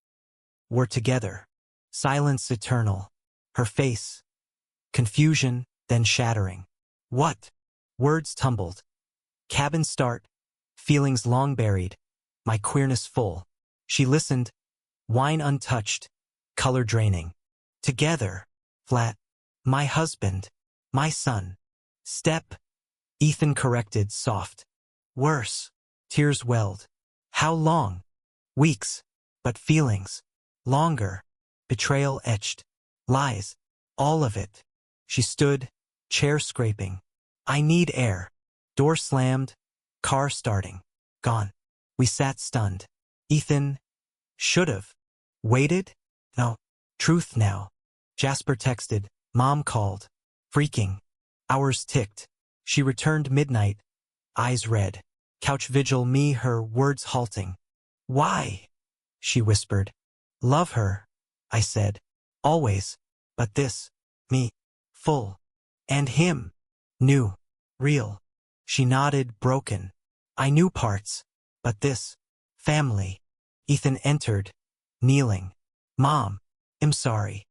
were together. Silence eternal. Her face. Confusion, then shattering. What? Words tumbled. Cabin start. Feelings long buried. My queerness full. She listened. Wine untouched. Color draining. Together. Flat. My husband. My son. Step. Ethan corrected, soft. Worse. Tears welled. How long? Weeks. But feelings. Longer. Betrayal etched. Lies. All of it. She stood. Chair scraping. I need air. Door slammed. Car starting. Gone. We sat stunned. Ethan. Should've. Waited? No. Truth now. Jasper texted. Mom called. Freaking. Hours ticked. She returned midnight. Eyes red. Couch vigil me, her words halting. Why? She whispered. Love her. I said. Always. But this. Me. Full. And him. New. Real. She nodded, broken. I knew parts. But this family. Ethan entered, kneeling. Mom, I'm sorry.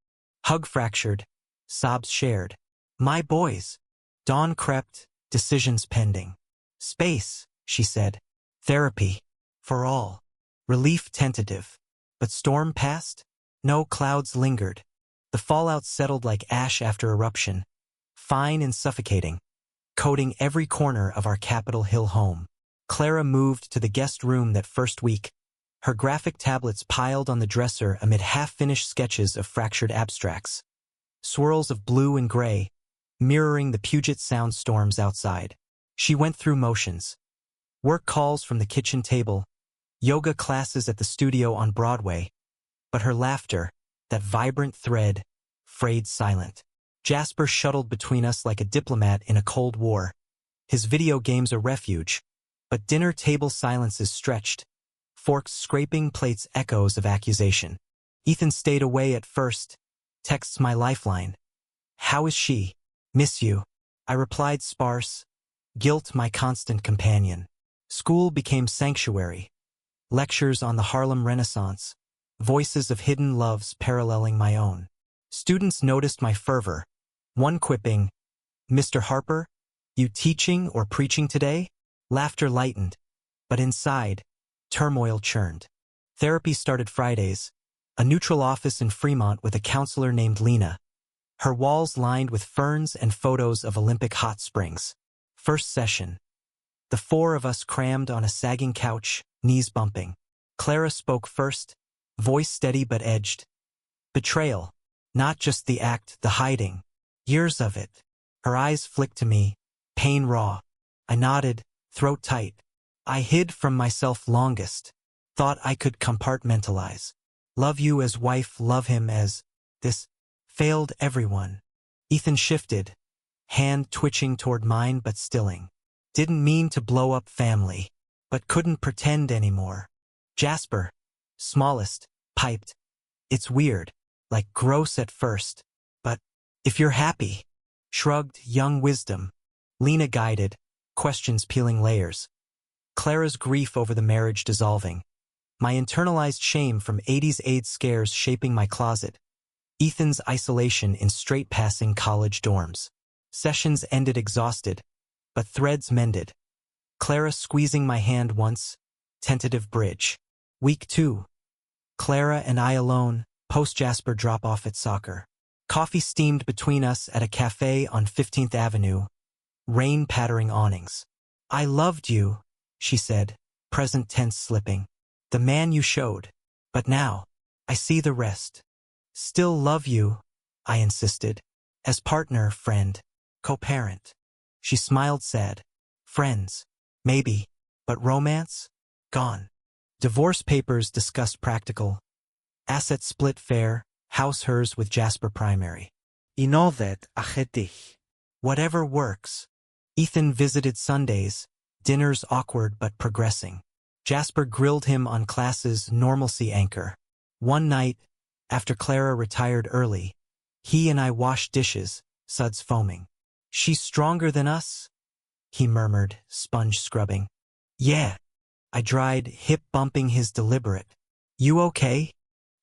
Hug fractured, sobs shared. My boys. Dawn crept, decisions pending. Space, she said. Therapy. For all. Relief tentative. But storm passed? No clouds lingered. The fallout settled like ash after eruption. Fine and suffocating. Coating every corner of our Capitol Hill home. Clara moved to the guest room that first week. Her graphic tablets piled on the dresser amid half-finished sketches of fractured abstracts. Swirls of blue and gray, mirroring the Puget Sound storms outside. She went through motions. Work calls from the kitchen table, yoga classes at the studio on Broadway, but her laughter, that vibrant thread, frayed silent. Jasper shuttled between us like a diplomat in a Cold War. His video games a refuge, but dinner table silences stretched, forks scraping, plates echoes of accusation. Ethan stayed away at first, texts my lifeline. How is she? Miss you. I replied sparse, guilt my constant companion. School became sanctuary. Lectures on the Harlem Renaissance, voices of hidden loves paralleling my own. Students noticed my fervor, one quipping, Mr. Harper, you teaching or preaching today? Laughter lightened, but inside, turmoil churned. Therapy started Fridays, a neutral office in Fremont with a counselor named Lena. Her walls lined with ferns and photos of Olympic hot springs. First session. The four of us crammed on a sagging couch, knees bumping. Clara spoke first, voice steady but edged. Betrayal. Not just the act, the hiding. Years of it. Her eyes flicked to me, pain raw. I nodded, throat tight. I hid from myself longest. Thought I could compartmentalize. Love you as wife, love him as this. Failed everyone. Ethan shifted, hand twitching toward mine but stilling. Didn't mean to blow up family, but couldn't pretend anymore. Jasper, smallest, piped. It's weird, like gross at first, but if you're happy. Shrugged, young wisdom. Lena guided, questions peeling layers. Clara's grief over the marriage dissolving. My internalized shame from 80s AIDS scares shaping my closet. Ethan's isolation in straight-passing college dorms. Sessions ended exhausted, but threads mended. Clara squeezing my hand once, tentative bridge. Week 2. Clara and I alone, post-Jasper drop-off at soccer. Coffee steamed between us at a cafe on 15th Avenue, rain pattering awnings. I loved you, she said, present tense slipping. The man you showed. But now, I see the rest. Still love you, I insisted. As partner, friend, co-parent. She smiled sad. Friends, maybe, but romance? Gone. Divorce papers discussed practical. Asset split fair, house hers with Jasper primary. Inovet achetic. Whatever works. Ethan visited Sundays, dinners awkward but progressing. Jasper grilled him on classes' normalcy anchor. One night, after Clara retired early, he and I washed dishes, suds foaming. She's stronger than us? He murmured, sponge scrubbing. Yeah. I dried, hip bumping his deliberate. You okay?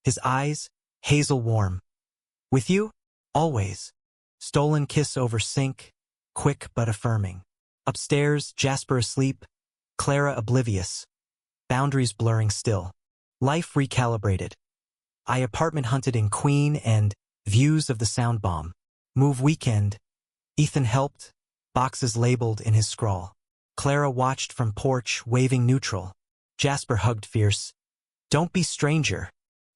His eyes, hazel warm. With you? Always. Stolen kiss over sink, quick but affirming. Upstairs, Jasper asleep, Clara oblivious. Boundaries blurring still. Life recalibrated. I apartment hunted in Queen and views of the sound bomb. Move weekend. Ethan helped, boxes labeled in his scrawl. Clara watched from porch, waving neutral. Jasper hugged fierce. Don't be stranger.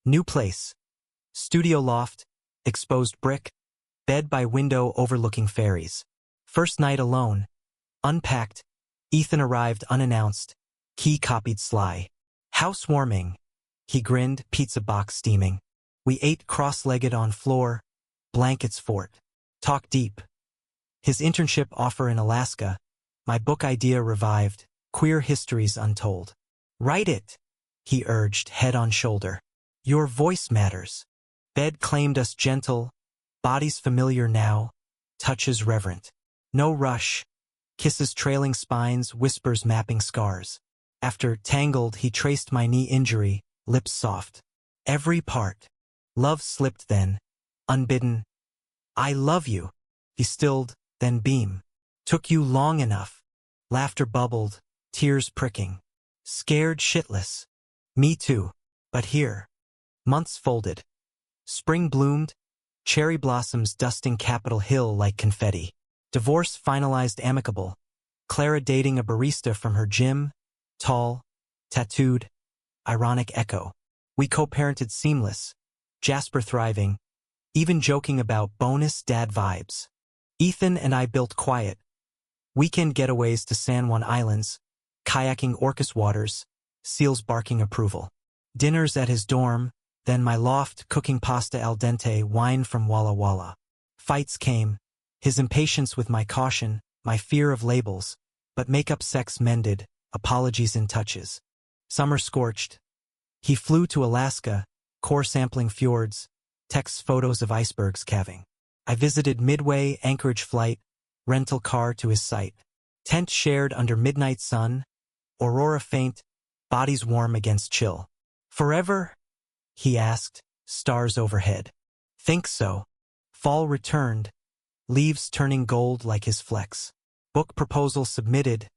New place. Studio loft, exposed brick, bed by window overlooking ferries. First night alone. Unpacked. Ethan arrived unannounced. Key copied sly. Housewarming. He grinned, pizza box steaming. We ate cross-legged on floor, blankets fort. Talk deep. His internship offer in Alaska. My book idea revived, queer histories untold. Write it, he urged, head on shoulder. Your voice matters. Bed claimed us gentle, bodies familiar now, touches reverent. No rush, kisses trailing spines, whispers mapping scars. After tangled, he traced my knee injury, lips soft. Every part. Love slipped then, unbidden. I love you. He stilled, then beam. Took you long enough. Laughter bubbled, tears pricking. Scared shitless. Me too. But here. Months folded. Spring bloomed, cherry blossoms dusting Capitol Hill like confetti. Divorce finalized amicable. Clara dating a barista from her gym, tall, tattooed, ironic echo. We co-parented seamless, Jasper thriving, even joking about bonus dad vibes. Ethan and I built quiet. Weekend getaways to San Juan Islands, kayaking Orcas waters, seals barking approval. Dinners at his dorm, then my loft cooking pasta al dente, wine from Walla Walla. Fights came, his impatience with my caution, my fear of labels, but makeup sex mended, apologies in touches. Summer scorched. He flew to Alaska, core sampling fjords, texts photos of icebergs calving. I visited Midway, Anchorage flight, rental car to his site. Tent shared under midnight sun, aurora faint, bodies warm against chill. Forever? He asked, stars overhead. Think so. Fall returned, leaves turning gold like his flex. Book proposal submitted,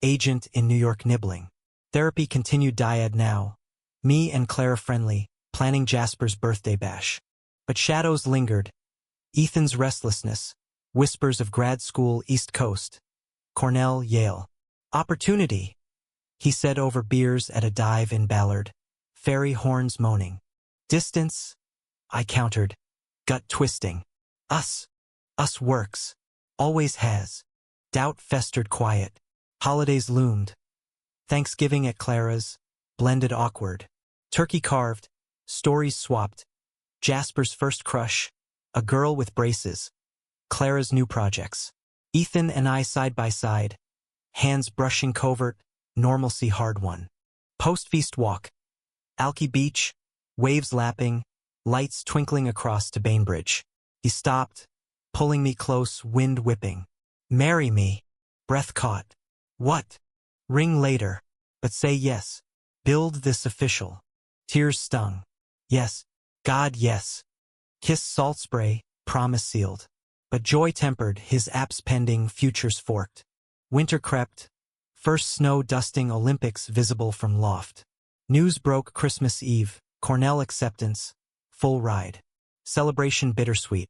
agent in New York nibbling. Therapy continued dyad now. Me and Clara friendly, planning Jasper's birthday bash. But shadows lingered. Ethan's restlessness, whispers of grad school East Coast. Cornell, Yale. Opportunity, he said over beers at a dive in Ballard. Fairy horns moaning. Distance, I countered. Gut twisting. Us works. Always has. Doubt festered quiet. Holidays loomed. Thanksgiving at Clara's, blended awkward. Turkey carved, stories swapped. Jasper's first crush, a girl with braces. Clara's new projects. Ethan and I side by side. Hands brushing covert, normalcy hard won. Post-feast walk. Alki Beach, waves lapping, lights twinkling across to Bainbridge. He stopped, pulling me close, wind whipping. Marry me. Breath caught. What? Ring later. But say yes. Build this official. Tears stung. Yes. God, yes. Kiss salt spray, promise sealed. But joy tempered, his apps pending, futures forked. Winter crept. First snow dusting Olympics visible from loft. News broke Christmas Eve. Cornell acceptance. Full ride. Celebration bittersweet.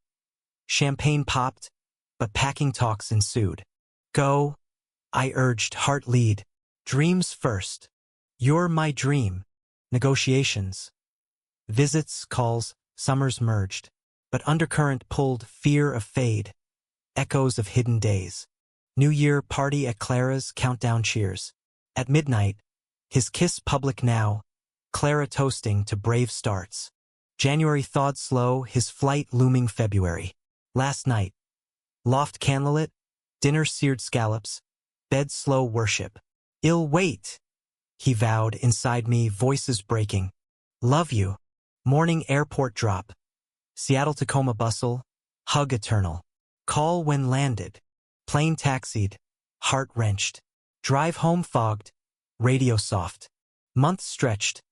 Champagne popped, but packing talks ensued. Go, I urged, heart lead. Dreams first. You're my dream. Negotiations. Visits, calls, summers merged. But undercurrent pulled fear of fade. Echoes of hidden days. New Year party at Clara's, countdown cheers. At midnight, his kiss public now. Clara toasting to brave starts. January thawed slow, his flight looming February. Last night. Loft candlelit, dinner seared scallops, bed slow worship. Ill wait, he vowed inside me, voices breaking. Love you. Morning airport drop. Seattle-Tacoma bustle, hug eternal. Call when landed. Plane taxied, heart wrenched. Drive home fogged, radio soft. Months stretched,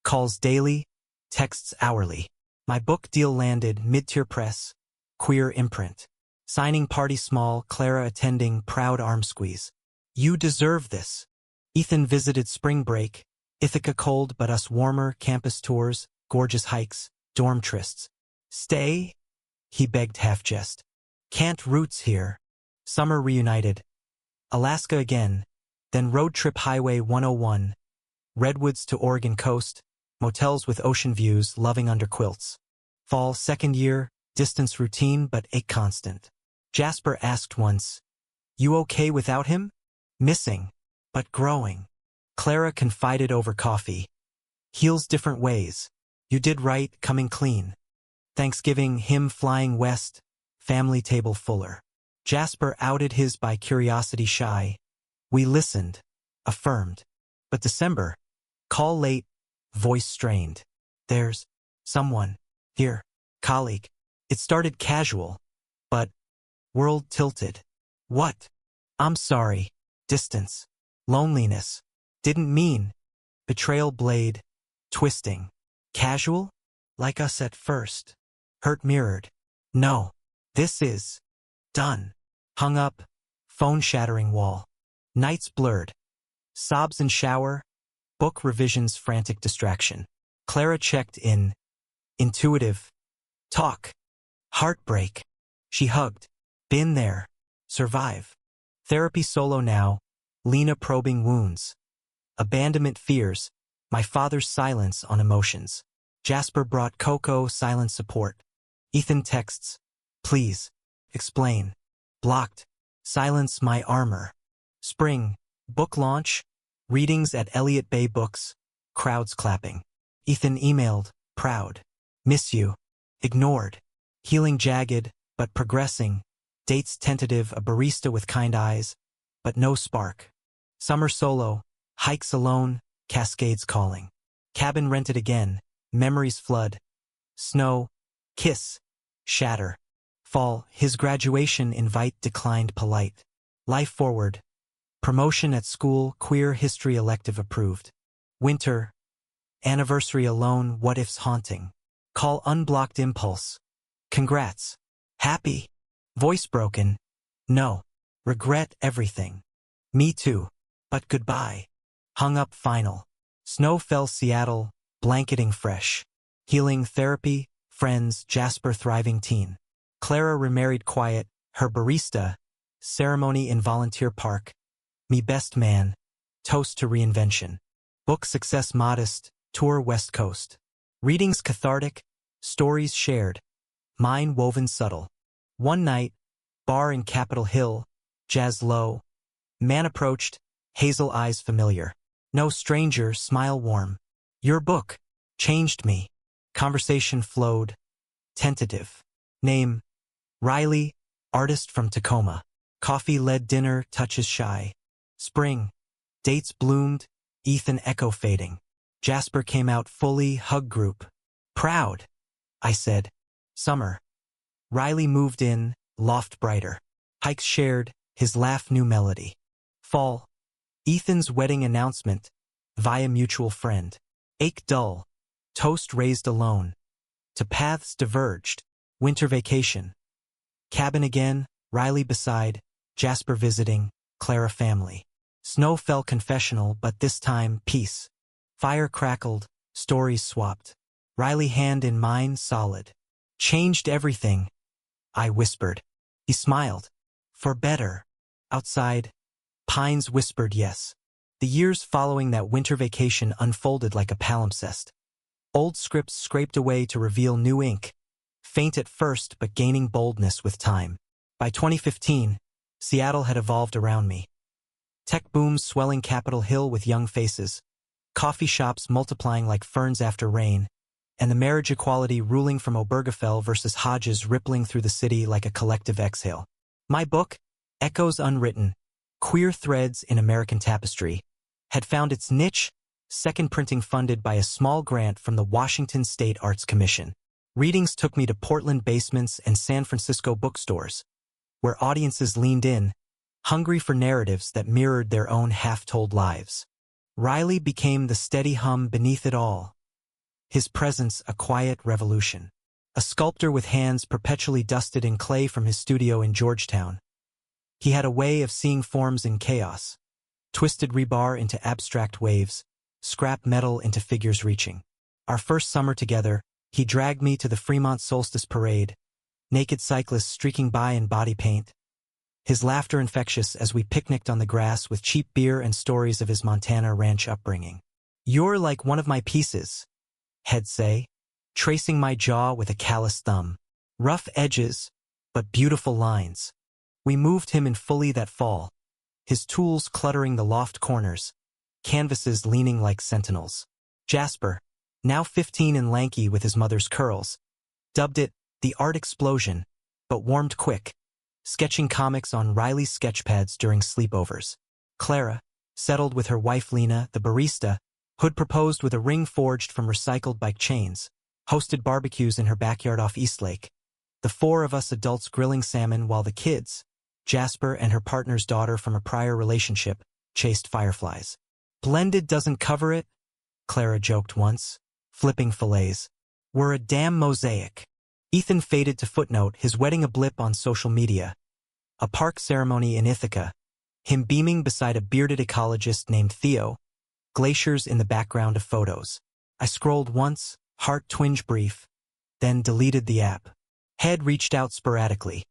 calls daily, texts hourly. My book deal landed, mid-tier press, queer imprint. Signing party small, Clara attending, proud arm squeeze. You deserve this. Ethan visited spring break, Ithaca cold but us warmer, campus tours, gorgeous hikes, dorm trysts. Stay? He begged half jest. Can't roots here. Summer reunited. Alaska again, then road trip Highway 101. Redwoods to Oregon coast, motels with ocean views, loving under quilts. Fall second year, distance routine but ache constant. Jasper asked once, you okay without him? Missing, but growing. Clara confided over coffee. Heals different ways. You did right, coming clean. Thanksgiving, him flying west, family table fuller. Jasper outed his by curiosity shy. We listened, affirmed. But December, call late, voice strained. There's someone here, colleague. It started casual, but world tilted. What? I'm sorry. Distance. Loneliness. Didn't mean. Betrayal blade. Twisting. Casual? Like us at first. Hurt mirrored. No. This is. Done. Hung up. Phone shattering wall. Nights blurred. Sobs in shower. Book revisions frantic distraction. Clara checked in. Intuitive. Talk. Heartbreak. She hugged. Been there. Survive. Therapy solo now. Lena probing wounds. Abandonment fears. My father's silence on emotions. Jasper brought Coco silent support. Ethan texts. Please. Explain. Blocked. Silence my armor. Spring. Book launch. Readings at Elliott Bay Books. Crowds clapping. Ethan emailed. Proud. Miss you. Ignored. Healing jagged, but progressing. Dates tentative, a barista with kind eyes, but no spark. Summer solo. Hikes alone. Cascades calling. Cabin rented again. Memories flood. Snow. Kiss. Shatter. Fall. His graduation invite declined polite. Life forward. Promotion at school. Queer history elective approved. Winter. Anniversary alone. What ifs haunting. Call unblocked impulse. Congrats. Happy. Voice broken. No. Regret everything. Me too. But goodbye. Hung up final. Snow fell Seattle. Blanketing fresh. Healing therapy. Friends. Jasper thriving teen. Clara remarried quiet. Her barista. Ceremony in volunteer park. Me best man. Toast to reinvention. Book success modest. Tour West Coast. Readings cathartic. Stories shared. Mine woven subtle. One night. Bar in Capitol Hill. Jazz low. Man approached. Hazel eyes familiar. No stranger, smile warm. Your book. Changed me. Conversation flowed. Tentative. Name. Riley. Artist from Tacoma. Coffee-led dinner, touches shy. Spring. Dates bloomed. Ethan echo fading. Jasper came out fully, hug group. Proud. I said. Summer. Riley moved in, loft brighter. Hikes shared, his laugh new melody. Fall. Ethan's wedding announcement. Via mutual friend. Ache dull. Toast raised alone. To paths diverged. Winter vacation. Cabin again, Riley beside. Jasper visiting, Clara family. Snow fell confessional, but this time peace. Fire crackled, stories swapped. Riley hand in mine solid. Changed everything. I whispered. He smiled. For better. Outside. Pines whispered yes. The years following that winter vacation unfolded like a palimpsest. Old scripts scraped away to reveal new ink. Faint at first, but gaining boldness with time. By 2015, Seattle had evolved around me. Tech booms swelling Capitol Hill with young faces. Coffee shops multiplying like ferns after rain. And the marriage equality ruling from Obergefell versus Hodges rippling through the city like a collective exhale. My book, Echoes Unwritten, Queer Threads in American Tapestry, had found its niche, second printing funded by a small grant from the Washington State Arts Commission. Readings took me to Portland basements and San Francisco bookstores, where audiences leaned in, hungry for narratives that mirrored their own half-told lives. Riley became the steady hum beneath it all. His presence a quiet revolution. A sculptor with hands perpetually dusted in clay from his studio in Georgetown. He had a way of seeing forms in chaos. Twisted rebar into abstract waves, scrap metal into figures reaching. Our first summer together, he dragged me to the Fremont Solstice Parade, naked cyclists streaking by in body paint. His laughter infectious as we picnicked on the grass with cheap beer and stories of his Montana ranch upbringing. You're like one of my pieces, he'd say, tracing my jaw with a callous thumb. Rough edges, but beautiful lines. We moved him in fully that fall, his tools cluttering the loft corners, canvases leaning like sentinels. Jasper, now 15 and lanky with his mother's curls, dubbed it the art explosion, but warmed quick, sketching comics on Riley's sketchpads during sleepovers. Clara, settled with her wife Lena, the barista, who'd proposed with a ring forged from recycled bike chains, hosted barbecues in her backyard off Eastlake. The four of us adults grilling salmon while the kids, Jasper and her partner's daughter from a prior relationship, chased fireflies. Blended doesn't cover it, Clara joked once, flipping fillets. We're a damn mosaic. Ethan faded to footnote his wedding a blip on social media. A park ceremony in Ithaca. Him beaming beside a bearded ecologist named Theo. Glaciers in the background of photos. I scrolled once, heart twinge brief, then deleted the app. Head reached out sporadically.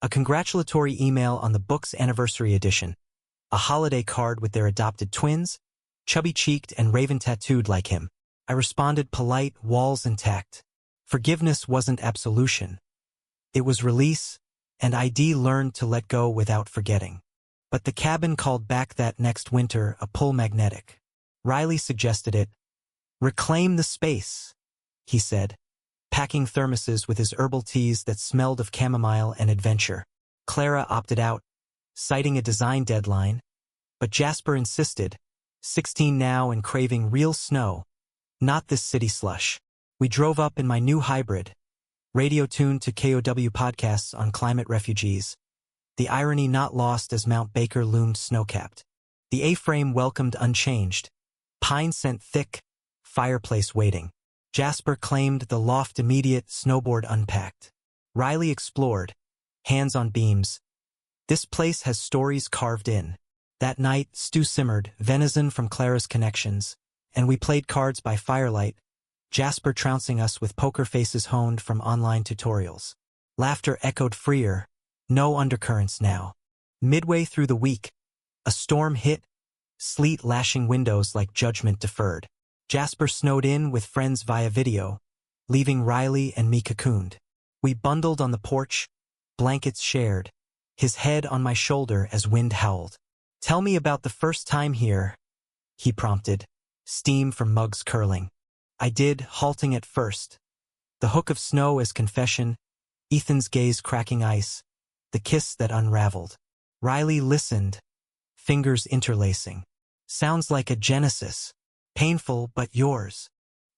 A congratulatory email on the book's anniversary edition. A holiday card with their adopted twins, chubby-cheeked and raven-tattooed like him. I responded polite, walls intact. Forgiveness wasn't absolution. It was release, and ID learned to let go without forgetting. But the cabin called back that next winter a pull magnetic. Riley suggested it. Reclaim the space, he said, packing thermoses with his herbal teas that smelled of chamomile and adventure. Clara opted out, citing a design deadline, but Jasper insisted, 16 now and craving real snow, not this city slush. We drove up in my new hybrid, radio tuned to KOW podcasts on climate refugees, the irony not lost as Mount Baker loomed snow-capped. The A-frame welcomed unchanged, pine scent thick, fireplace waiting. Jasper claimed the loft immediate, snowboard unpacked. Riley explored, hands on beams. This place has stories carved in. That night, stew simmered, venison from Clara's connections, and we played cards by firelight, Jasper trouncing us with poker faces honed from online tutorials. Laughter echoed freer, no undercurrents now. Midway through the week, a storm hit, sleet lashing windows like judgment deferred. Jasper snowed in with friends via video, leaving Riley and me cocooned. We bundled on the porch, blankets shared, his head on my shoulder as wind howled. Tell me about the first time here, he prompted, steam from mugs curling. I did, halting at first. The hook of snow as confession, Ethan's gaze cracking ice, the kiss that unraveled. Riley listened, fingers interlacing. Sounds like a genesis. Painful, but yours.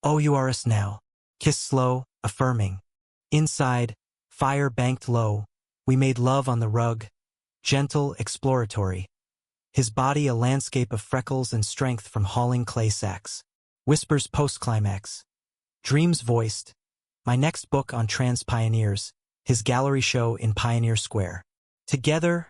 Oh, you are us now. Kiss slow, affirming. Inside, fire banked low, we made love on the rug, gentle, exploratory. His body a landscape of freckles and strength from hauling clay sacks. Whispers post-climax. Dreams voiced. My next book on trans pioneers, his gallery show in Pioneer Square. Together,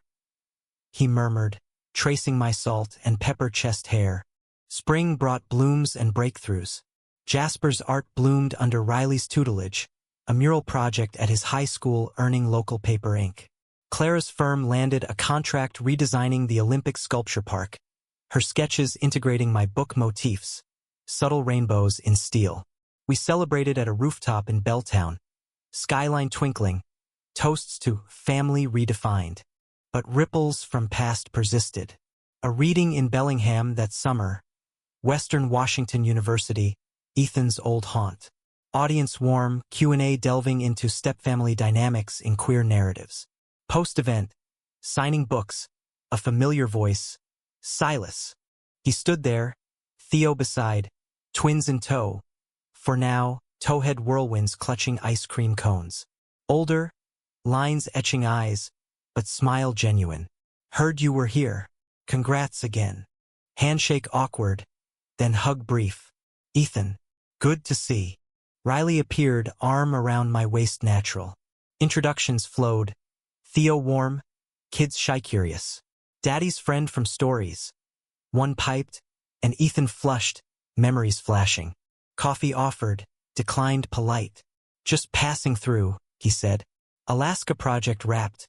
he murmured, tracing my salt and pepper chest hair. Spring brought blooms and breakthroughs. Jasper's art bloomed under Riley's tutelage, a mural project at his high school earning local paper ink. Clara's firm landed a contract redesigning the Olympic Sculpture Park, her sketches integrating my book motifs, subtle rainbows in steel. We celebrated at a rooftop in Belltown, skyline twinkling, toasts to family redefined. But ripples from past persisted. A reading in Bellingham that summer, Western Washington University, Ethan's old haunt. Audience warm, Q&A delving into stepfamily dynamics in queer narratives. Post-event, signing books, a familiar voice, Silas. He stood there, Theo beside, twins in tow. For now, towhead whirlwinds clutching ice cream cones. Older, lines etching eyes, but smile genuine. Heard you were here. Congrats again. Handshake awkward, then hug brief. Ethan, good to see. Riley appeared, arm around my waist natural. Introductions flowed. Theo warm, kids shy curious. Daddy's friend from stories. One piped, and Ethan flushed, memories flashing. Coffee offered, declined polite. Just passing through, he said. Alaska project wrapped.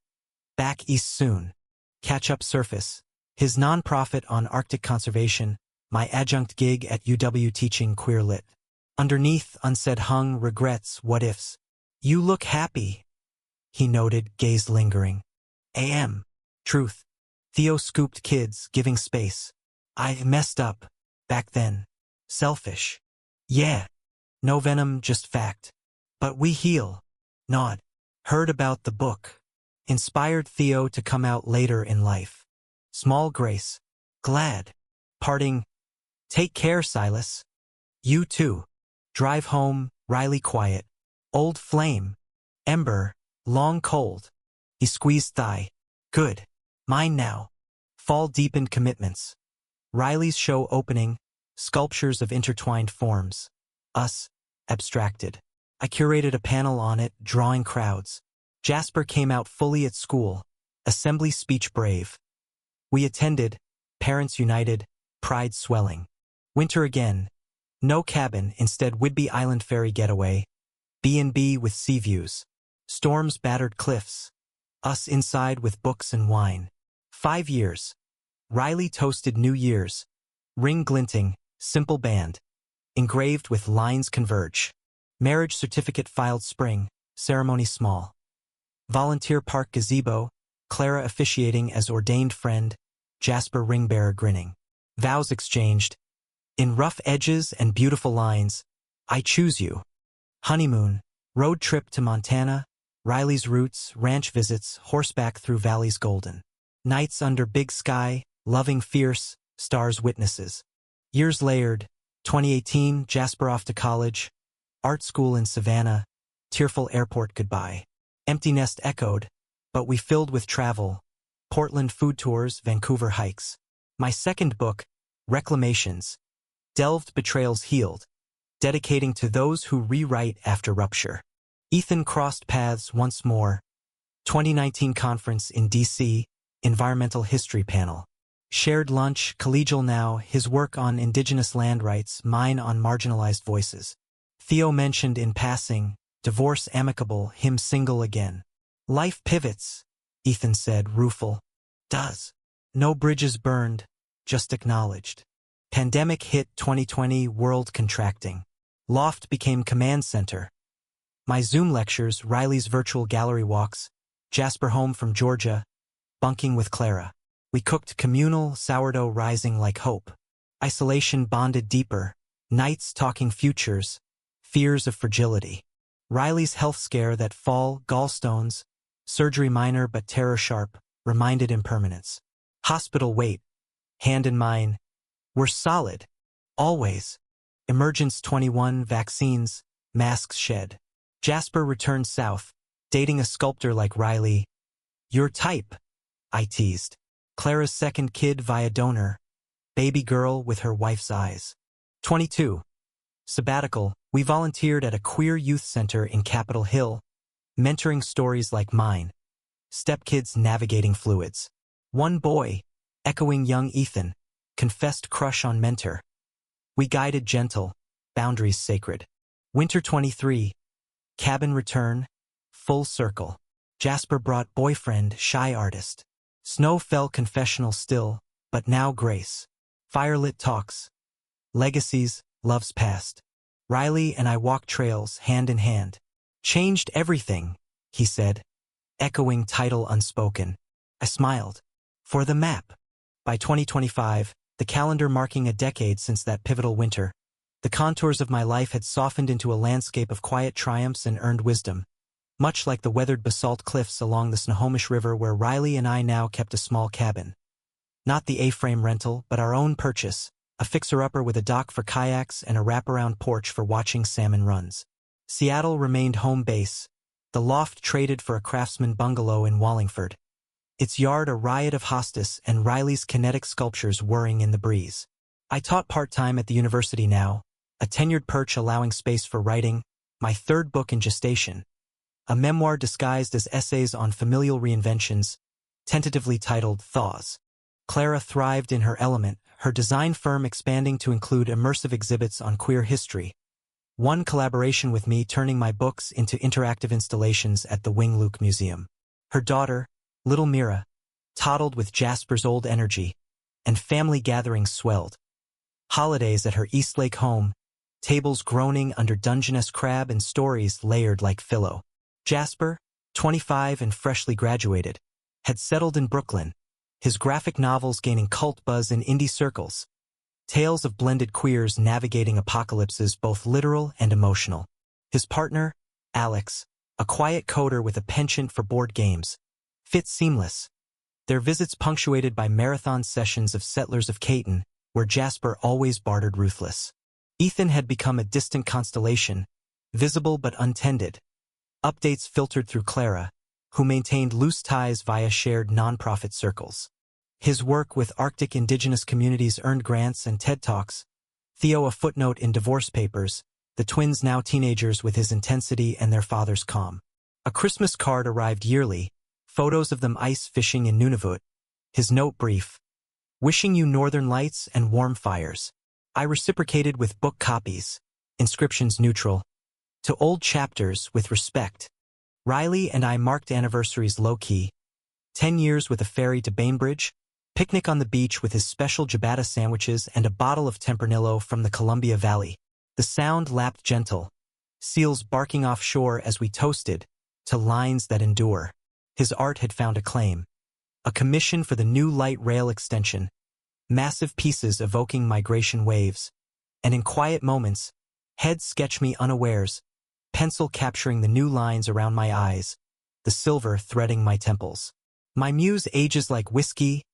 Back east soon. Catch up surface. His nonprofit on Arctic conservation, my adjunct gig at UW teaching queer lit. Underneath, unsaid hung regrets, what ifs. You look happy, he noted, gaze lingering. AM. Truth. Theo scooped kids, giving space. I messed up. Back then. Selfish. Yeah. No venom, just fact. But we heal. Nod. Heard about the book. Inspired Theo to come out later in life. Small grace. Glad. Parting. Take care, Silas. You too. Drive home, Riley quiet. Old flame. Ember. Long cold. He squeezed thigh. Good. Mine now. Fall deepened commitments. Riley's show opening, sculptures of intertwined forms. Us, abstracted. I curated a panel on it, drawing crowds. Jasper came out fully at school, assembly speech brave. We attended, parents united, pride swelling. Winter again. No cabin, instead Whidbey Island ferry getaway. B&B with sea views. Storms battered cliffs. Us inside with books and wine. 5 years. Riley toasted New Year's. Ring glinting, simple band. Engraved with lines converge. Marriage certificate filed spring, ceremony small. Volunteer park gazebo, Clara officiating as ordained friend, Jasper ring-bearer grinning. Vows exchanged. In rough edges and beautiful lines, I choose you. Honeymoon, road trip to Montana, Riley's roots, ranch visits, horseback through valleys golden. Nights under big sky, loving fierce, stars witnesses. Years layered, 2018, Jasper off to college, art school in Savannah, tearful airport goodbye. Empty nest echoed, but we filled with travel, Portland food tours, Vancouver hikes. My second book, Reclamations, delved betrayals healed, dedicating to those who rewrite after rupture. Ethan crossed paths once more. 2019 conference in D.C., Environmental History Panel. Shared lunch, collegial now, his work on indigenous land rights, mine on marginalized voices. Theo mentioned in passing, divorce amicable, him single again. Life pivots, Ethan said, rueful. Does. No bridges burned, just acknowledged. Pandemic hit 2020, world contracting. Loft became command center. My Zoom lectures, Riley's virtual gallery walks, Jasper home from Georgia, bunking with Clara. We cooked communal, sourdough rising like hope. Isolation bonded deeper, nights talking futures, fears of fragility. Riley's health scare that fall, gallstones, surgery minor but terror sharp, reminded impermanence. Hospital wait, hand in mine. We're solid. Always. Emergence 21, vaccines, masks shed. Jasper returned south, dating a sculptor like Riley. Your type, I teased. Clara's second kid via donor. Baby girl with her wife's eyes. 22. Sabbatical, we volunteered at a queer youth center in Capitol Hill, mentoring stories like mine. Stepkids navigating fluids. One boy, echoing young Ethan, confessed crush on mentor. We guided gentle, boundaries sacred. Winter 23. Cabin return, full circle. Jasper brought boyfriend, shy artist. Snow fell confessional still, but now grace. Firelit talks. Legacies, loves past. Riley and I walked trails hand in hand. Changed everything, he said, echoing title unspoken. I smiled. For the map. By 2025, the calendar marking a decade since that pivotal winter, the contours of my life had softened into a landscape of quiet triumphs and earned wisdom, much like the weathered basalt cliffs along the Snohomish River where Riley and I now kept a small cabin. Not the A-frame rental, but our own purchase, a fixer-upper with a dock for kayaks and a wraparound porch for watching salmon runs. Seattle remained home base, the loft traded for a craftsman bungalow in Wallingford. Its yard a riot of hostas and Riley's kinetic sculptures whirring in the breeze. I taught part-time at the university now, a tenured perch allowing space for writing, my third book in gestation, a memoir disguised as essays on familial reinventions, tentatively titled Thaws. Clara thrived in her element, her design firm expanding to include immersive exhibits on queer history. One collaboration with me turning my books into interactive installations at the Wing Luke Museum. Her daughter, little Mira, toddled with Jasper's old energy, and family gatherings swelled. Holidays at her Eastlake home, tables groaning under Dungeness crab and stories layered like Philo. Jasper, 25 and freshly graduated, had settled in Brooklyn, his graphic novels gaining cult buzz in indie circles. Tales of blended queers navigating apocalypses both literal and emotional. His partner, Alex, a quiet coder with a penchant for board games, fit seamless. Their visits punctuated by marathon sessions of Settlers of Catan, where Jasper always bartered ruthless. Ethan had become a distant constellation, visible but untended. Updates filtered through Clara, who maintained loose ties via shared nonprofit circles. His work with Arctic indigenous communities earned grants and TED Talks. Theo a footnote in divorce papers, the twins now teenagers with his intensity and their father's calm. A Christmas card arrived yearly, photos of them ice fishing in Nunavut. His note brief, wishing you northern lights and warm fires. I reciprocated with book copies, inscriptions neutral, to old chapters with respect. Riley and I marked anniversaries low-key. 10 years with a ferry to Bainbridge, picnic on the beach with his special ciabatta sandwiches and a bottle of Tempranillo from the Columbia Valley. The sound lapped gentle, seals barking offshore as we toasted, to lines that endure. His art had found acclaim. A commission for the new light rail extension, massive pieces evoking migration waves, and in quiet moments, head sketch me unawares, pencil capturing the new lines around my eyes, the silver threading my temples. My muse ages like whiskey,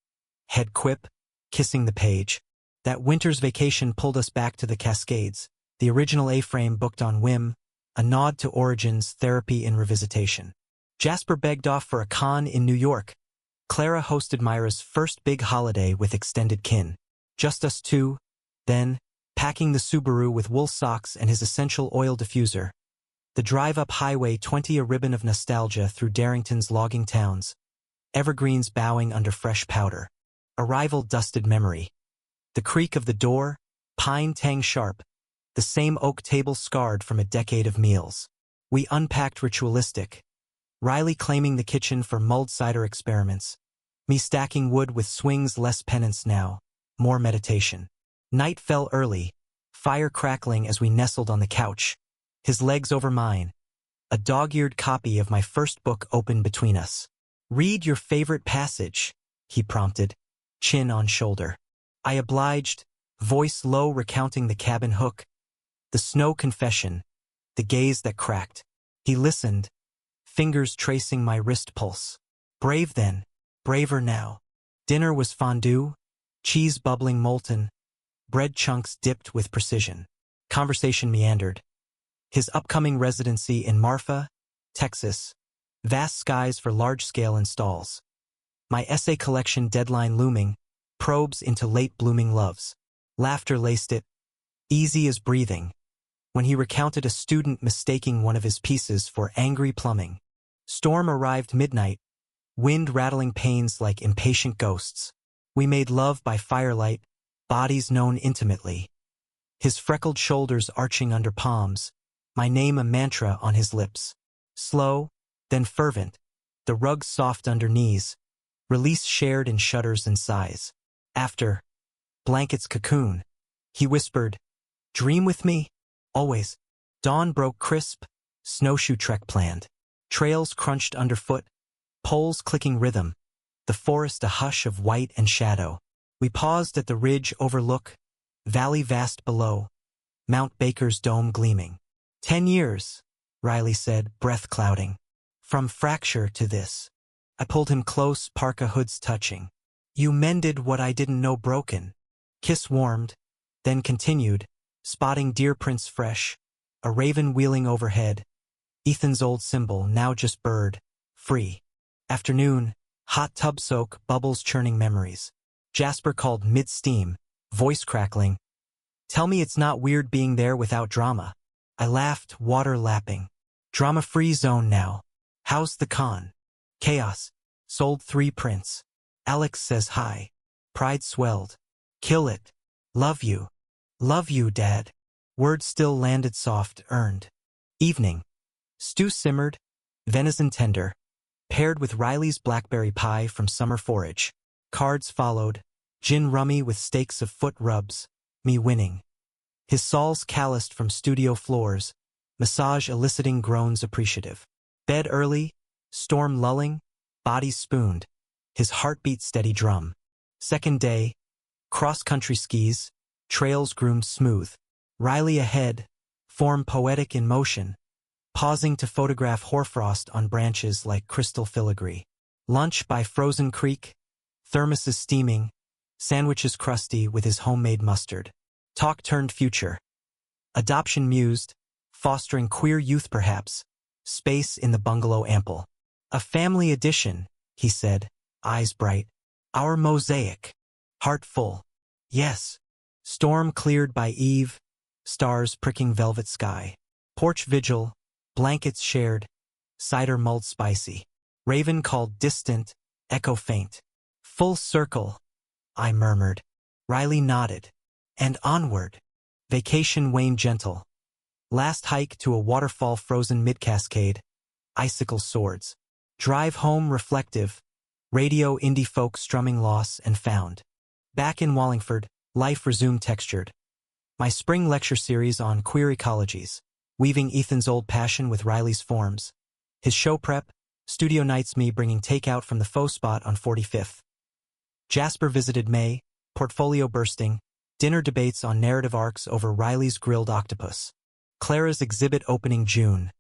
head quip, kissing the page. That winter's vacation pulled us back to the Cascades, the original A-frame booked on whim, a nod to Origin's therapy in revisitation. Jasper begged off for a con in New York. Clara hosted Myra's first big holiday with extended kin. Just us two, then, packing the Subaru with wool socks and his essential oil diffuser. The drive up Highway 20, a ribbon of nostalgia through Darrington's logging towns. Evergreens bowing under fresh powder. Arrival dusted memory. The creak of the door, pine tang sharp, the same oak table scarred from a decade of meals. We unpacked ritualistic. Riley claiming the kitchen for mulled cider experiments. Me stacking wood with swings, less penance now, more meditation. Night fell early, fire crackling as we nestled on the couch, his legs over mine. A dog-eared copy of my first book open between us. Read your favorite passage, he prompted, chin on shoulder. I obliged, voice low recounting the cabin hook, the snow confession, the gaze that cracked. He listened, fingers tracing my wrist pulse. Brave then, braver now. Dinner was fondue, cheese bubbling molten, bread chunks dipped with precision. Conversation meandered. His upcoming residency in Marfa, Texas. Vast skies for large-scale installs. My essay collection deadline looming, probes into late-blooming loves. Laughter laced it, easy as breathing, when he recounted a student mistaking one of his pieces for angry plumbing. Storm arrived midnight, wind rattling panes like impatient ghosts. We made love by firelight, bodies known intimately. His freckled shoulders arching under palms, my name a mantra on his lips. Slow, then fervent, the rug soft under knees, release shared in shudders and sighs. After, blankets cocoon, he whispered, dream with me, always. Dawn broke crisp, snowshoe trek planned. Trails crunched underfoot, poles clicking rhythm, the forest a hush of white and shadow. We paused at the ridge overlook, valley vast below, Mount Baker's dome gleaming. 10 years, Riley said, breath clouding. From fracture to this. I pulled him close, parka hoods touching. You mended what I didn't know broken. Kiss warmed, then continued, spotting deer prints fresh, a raven wheeling overhead. Ethan's old symbol, now just bird, free. Afternoon, hot tub soak, bubbles churning memories. Jasper called mid-steam, voice crackling. Tell me it's not weird being there without drama. I laughed, water lapping. Drama-free zone now. How's the con? Chaos. Sold 3 prints. Alex says hi. Pride swelled. Kill it. Love you. Love you, Dad. Words still landed soft, earned. Evening. Stew simmered, venison tender, paired with Riley's blackberry pie from summer forage. Cards followed, gin rummy with stakes of foot rubs, me winning. His soles calloused from studio floors, massage eliciting groans appreciative. Bed early, storm lulling, bodies spooned, his heartbeat steady drum. Second day, cross-country skis, trails groomed smooth. Riley ahead, form poetic in motion, pausing to photograph hoarfrost on branches like crystal filigree. Lunch by Frozen Creek, thermoses steaming, sandwiches crusty with his homemade mustard. Talk turned future. Adoption mused, fostering queer youth perhaps, space in the bungalow ample. A family edition, he said, eyes bright. Our mosaic. Heartful. Yes. Storm cleared by eve, stars pricking velvet sky. Porch vigil, blankets shared, cider mulled spicy. Raven called distant, echo faint. Full circle, I murmured. Riley nodded. And onward. Vacation waned gentle. Last hike to a waterfall frozen mid-cascade. Icicle swords. Drive home reflective. Radio indie folk strumming loss and found. Back in Wallingford, life resumed textured. My spring lecture series on queer ecologies, weaving Ethan's old passion with Riley's forms. His show prep, studio nights me bringing takeout from the faux spot on 45th. Jasper visited May, portfolio bursting, dinner debates on narrative arcs over Riley's grilled octopus. Clara's exhibit opening June.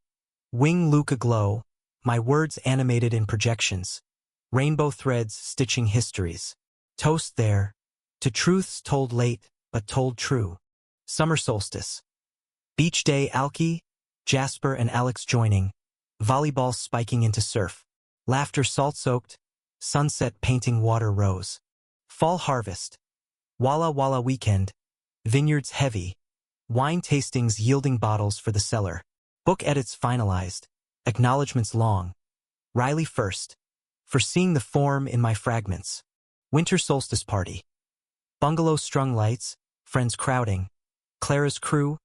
Wing Luke aglow, my words animated in projections. Rainbow threads stitching histories. Toast there, to truths told late, but told true. Summer solstice. Beach day Alki, Jasper and Alex joining. Volleyball spiking into surf. Laughter salt-soaked, sunset painting water rose. Fall harvest. Walla Walla weekend. Vineyards heavy. Wine tastings yielding bottles for the cellar. Book edits finalized. Acknowledgements long. Riley first. For seeing the form in my fragments. Winter solstice party. Bungalow strung lights, friends crowding. Clara's crew,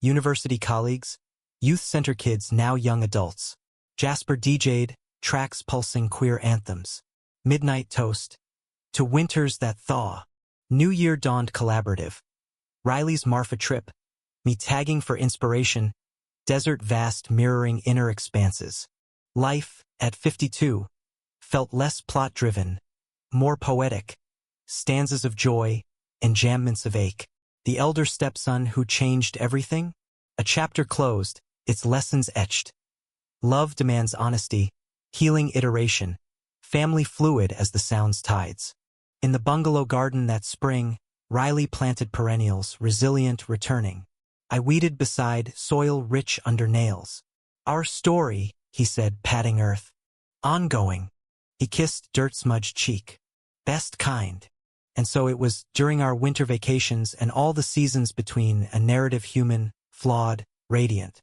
university colleagues, youth center kids now young adults. Jasper DJ'd, tracks pulsing queer anthems. Midnight toast. To winters that thaw. New Year dawned collaborative. Riley's Marfa trip. Me tagging for inspiration. Desert vast mirroring inner expanses. Life, at 52, felt less plot-driven, more poetic. Stanzas of joy, enjambments of ache. The elder stepson who changed everything? A chapter closed, its lessons etched. Love demands honesty, healing iteration. Family fluid as the sounds tides. In the bungalow garden that spring, Riley planted perennials, resilient, returning. I weeded beside soil rich under nails. Our story, he said, patting earth. Ongoing. He kissed dirt-smudged cheek. Best kind. And so it was during our winter vacations and all the seasons between a narrative human, flawed, radiant.